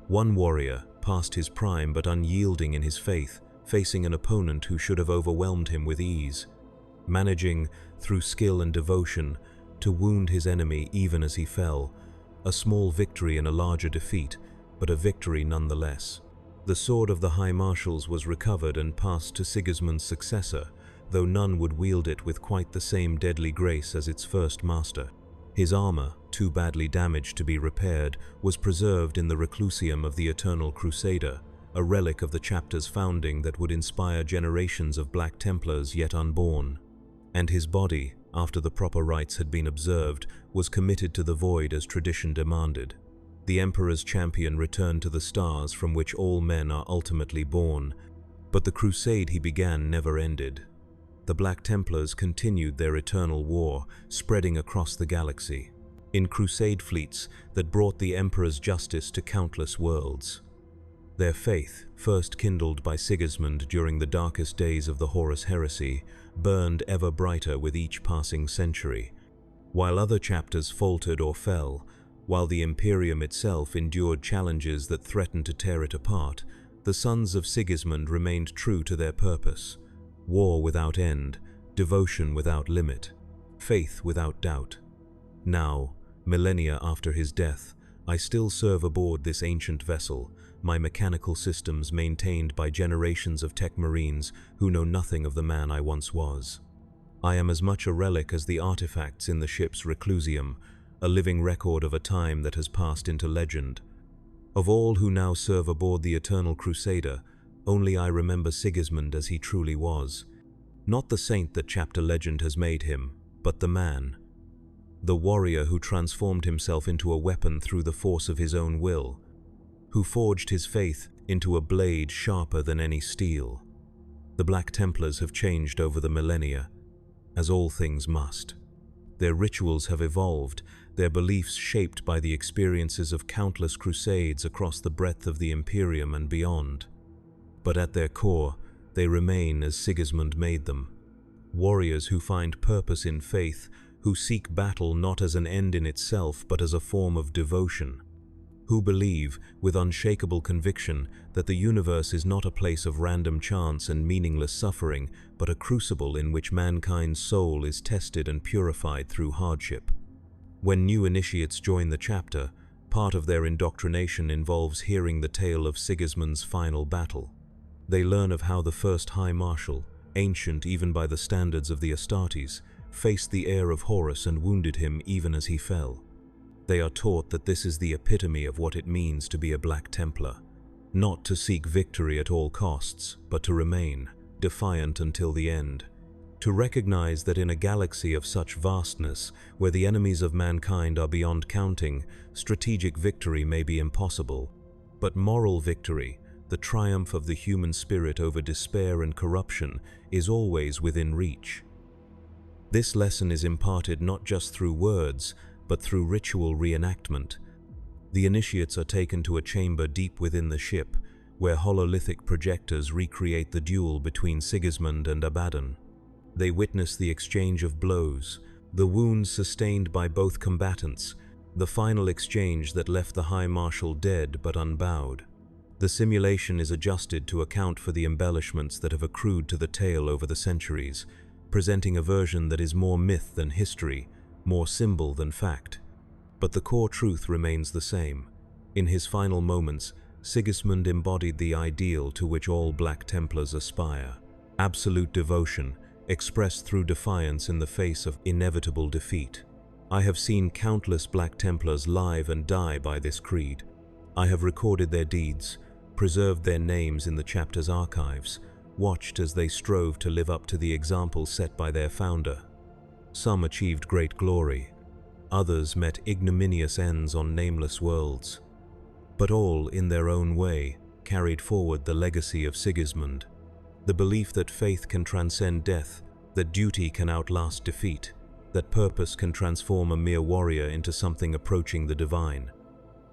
One warrior, past his prime but unyielding in his faith, facing an opponent who should have overwhelmed him with ease, managing, through skill and devotion, to wound his enemy even as he fell, a small victory in a larger defeat, but a victory nonetheless. The sword of the High Marshals was recovered and passed to Sigismund's successor, though none would wield it with quite the same deadly grace as its first master. His armor, too badly damaged to be repaired, was preserved in the reclusium of the Eternal Crusader, a relic of the chapter's founding that would inspire generations of Black Templars yet unborn. And his body, after the proper rites had been observed, was committed to the void as tradition demanded. The Emperor's champion returned to the stars from which all men are ultimately born, but the crusade he began never ended. The Black Templars continued their eternal war, spreading across the galaxy, in crusade fleets that brought the Emperor's justice to countless worlds. Their faith, first kindled by Sigismund during the darkest days of the Horus heresy, burned ever brighter with each passing century. While other chapters faltered or fell, while the Imperium itself endured challenges that threatened to tear it apart, the sons of Sigismund remained true to their purpose: war without end, devotion without limit, faith without doubt. Now, millennia after his death, I still serve aboard this ancient vessel, my mechanical systems maintained by generations of tech marines who know nothing of the man I once was. I am as much a relic as the artifacts in the ship's reclusium, a living record of a time that has passed into legend. Of all who now serve aboard the Eternal Crusader, only I remember Sigismund as he truly was. Not the saint that chapter legend has made him, but the man. The warrior who transformed himself into a weapon through the force of his own will, who forged his faith into a blade sharper than any steel. The Black Templars have changed over the millennia, as all things must. Their rituals have evolved, their beliefs shaped by the experiences of countless crusades across the breadth of the Imperium and beyond. But at their core, they remain as Sigismund made them. Warriors who find purpose in faith, who seek battle not as an end in itself but as a form of devotion, who believe, with unshakable conviction, that the universe is not a place of random chance and meaningless suffering, but a crucible in which mankind's soul is tested and purified through hardship. When new initiates join the chapter, part of their indoctrination involves hearing the tale of Sigismund's final battle. They learn of how the first High Marshal, ancient even by the standards of the Astartes, faced the heir of Horus and wounded him even as he fell. They are taught that this is the epitome of what it means to be a Black Templar, not to seek victory at all costs, but to remain defiant until the end, to recognize that in a galaxy of such vastness, where the enemies of mankind are beyond counting, strategic victory may be impossible, but moral victory, the triumph of the human spirit over despair and corruption, is always within reach. This lesson is imparted not just through words, but through ritual reenactment. The initiates are taken to a chamber deep within the ship, where hololithic projectors recreate the duel between Sigismund and Abaddon. They witness the exchange of blows, the wounds sustained by both combatants, the final exchange that left the High Marshal dead but unbowed. The simulation is adjusted to account for the embellishments that have accrued to the tale over the centuries, presenting a version that is more myth than history, more symbol than fact. But the core truth remains the same. In his final moments, Sigismund embodied the ideal to which all Black Templars aspire: absolute devotion, expressed through defiance in the face of inevitable defeat. I have seen countless Black Templars live and die by this creed. I have recorded their deeds, preserved their names in the chapter's archives, watched as they strove to live up to the example set by their founder. Some achieved great glory, others met ignominious ends on nameless worlds, but all, in their own way, carried forward the legacy of Sigismund, the belief that faith can transcend death, that duty can outlast defeat, that purpose can transform a mere warrior into something approaching the divine.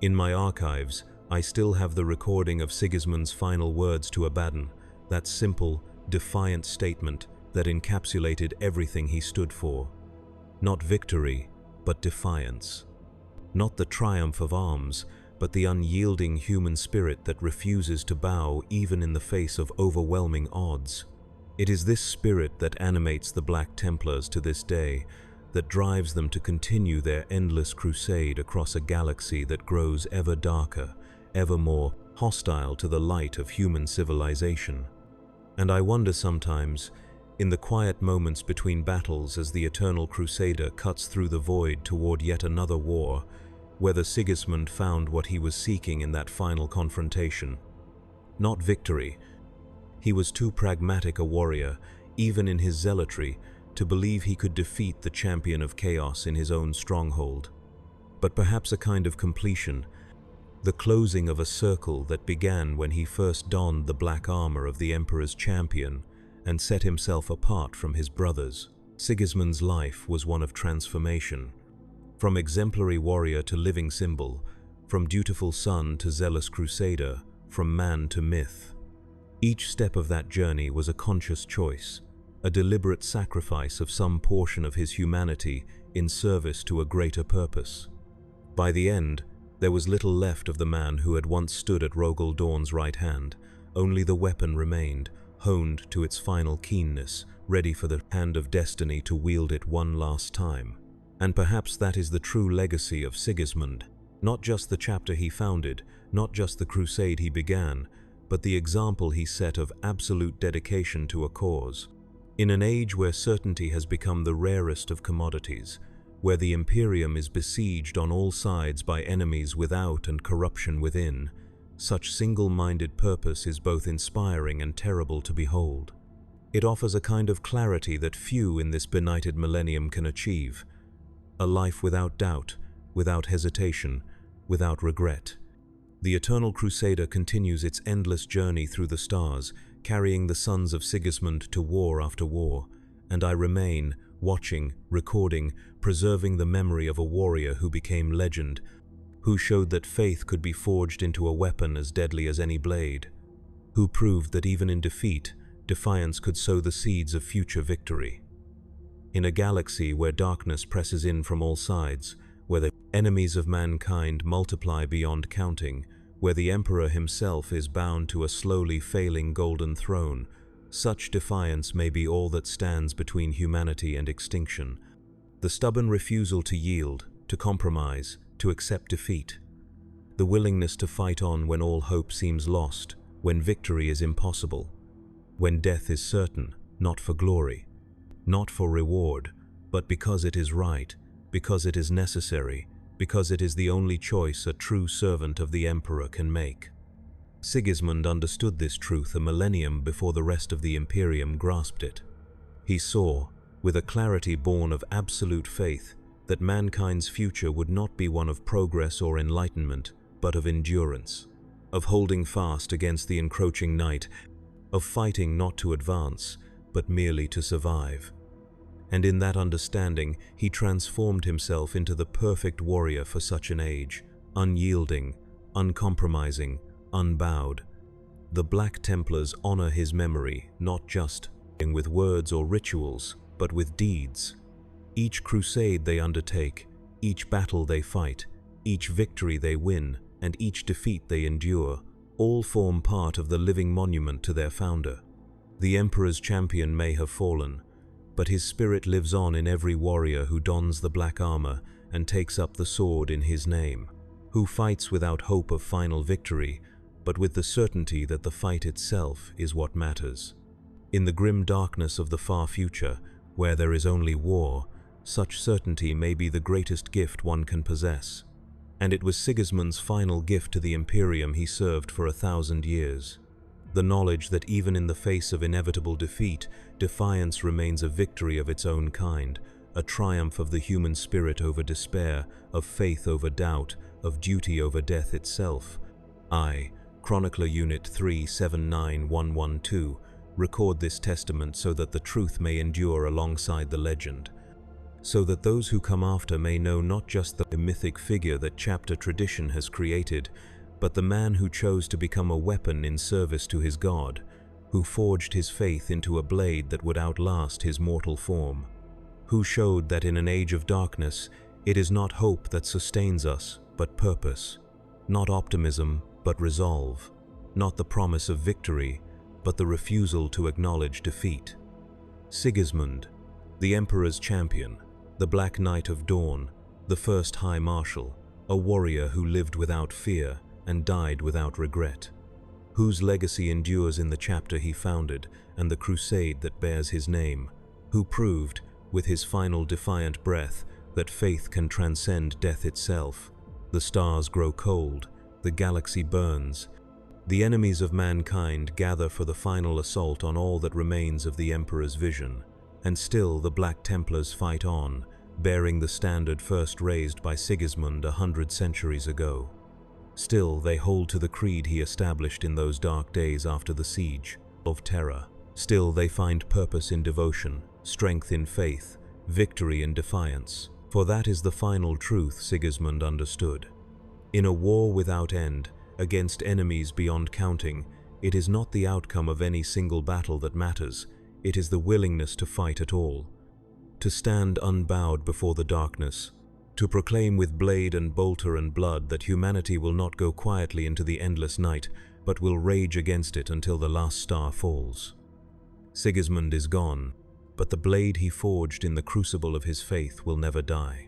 In my archives, I still have the recording of Sigismund's final words to Abaddon, that simple, defiant statement that encapsulated everything he stood for. Not victory, but defiance. Not the triumph of arms, but the unyielding human spirit that refuses to bow even in the face of overwhelming odds. It is this spirit that animates the Black Templars to this day, that drives them to continue their endless crusade across a galaxy that grows ever darker, ever more hostile to the light of human civilization. And I wonder sometimes, in the quiet moments between battles as the Eternal Crusader cuts through the void toward yet another war, whether Sigismund found what he was seeking in that final confrontation. Not victory. He was too pragmatic a warrior, even in his zealotry, to believe he could defeat the champion of chaos in his own stronghold. But perhaps a kind of completion, the closing of a circle that began when he first donned the black armor of the Emperor's champion and set himself apart from his brothers. Sigismund's life was one of transformation. From exemplary warrior to living symbol, from dutiful son to zealous crusader, from man to myth. Each step of that journey was a conscious choice, a deliberate sacrifice of some portion of his humanity in service to a greater purpose. By the end, there was little left of the man who had once stood at Rogel Dawn's right hand. Only the weapon remained, honed to its final keenness, ready for the hand of destiny to wield it one last time. And perhaps that is the true legacy of Sigismund. Not just the chapter he founded, not just the crusade he began, but the example he set of absolute dedication to a cause. In an age where certainty has become the rarest of commodities, where the Imperium is besieged on all sides by enemies without and corruption within, such single-minded purpose is both inspiring and terrible to behold. It offers a kind of clarity that few in this benighted millennium can achieve. A life without doubt, without hesitation, without regret. The Eternal Crusader continues its endless journey through the stars, carrying the sons of Sigismund to war after war, and I remain, watching, recording, preserving the memory of a warrior who became legend, who showed that faith could be forged into a weapon as deadly as any blade, who proved that even in defeat, defiance could sow the seeds of future victory. In a galaxy where darkness presses in from all sides, where the enemies of mankind multiply beyond counting, where the Emperor himself is bound to a slowly failing golden throne, such defiance may be all that stands between humanity and extinction. The stubborn refusal to yield, to compromise, to accept defeat. The willingness to fight on when all hope seems lost, when victory is impossible, when death is certain, not for glory, not for reward, but because it is right, because it is necessary, because it is the only choice a true servant of the Emperor can make. Sigismund understood this truth a millennium before the rest of the Imperium grasped it. He saw, with a clarity born of absolute faith, that mankind's future would not be one of progress or enlightenment, but of endurance, of holding fast against the encroaching night, of fighting not to advance, but merely to survive. And in that understanding, he transformed himself into the perfect warrior for such an age, unyielding, uncompromising, unbowed. The Black Templars honor his memory, not just with words or rituals, but with deeds. Each crusade they undertake, each battle they fight, each victory they win, and each defeat they endure, all form part of the living monument to their founder. The Emperor's champion may have fallen, but his spirit lives on in every warrior who dons the black armor and takes up the sword in his name, who fights without hope of final victory, but with the certainty that the fight itself is what matters. In the grim darkness of the far future, where there is only war, such certainty may be the greatest gift one can possess. And it was Sigismund's final gift to the Imperium he served for 1,000 years. The knowledge that even in the face of inevitable defeat, defiance remains a victory of its own kind, a triumph of the human spirit over despair, of faith over doubt, of duty over death itself. I, Chronicler Unit 379112, record this testament so that the truth may endure alongside the legend, so that those who come after may know not just the mythic figure that chapter tradition has created, but the man who chose to become a weapon in service to his God, who forged his faith into a blade that would outlast his mortal form, who showed that in an age of darkness, it is not hope that sustains us, but purpose, not optimism, but resolve, not the promise of victory, but the refusal to acknowledge defeat. Sigismund, the Emperor's champion, the Black Knight of Dawn, the first High Marshal, a warrior who lived without fear and died without regret, whose legacy endures in the chapter he founded and the crusade that bears his name, who proved, with his final defiant breath, that faith can transcend death itself. The stars grow cold, the galaxy burns, the enemies of mankind gather for the final assault on all that remains of the Emperor's vision, And still the Black Templars fight on, bearing the standard first raised by Sigismund 100 centuries ago. Still they hold to the creed he established in those dark days after the siege of terror. Still they find purpose in devotion, strength in faith, victory in defiance. For that is the final truth Sigismund understood. In a war without end, against enemies beyond counting, it is not the outcome of any single battle that matters, it is the willingness to fight at all. To stand unbowed before the darkness, to proclaim with blade and bolter and blood that humanity will not go quietly into the endless night, but will rage against it until the last star falls. Sigismund is gone, but the blade he forged in the crucible of his faith will never die.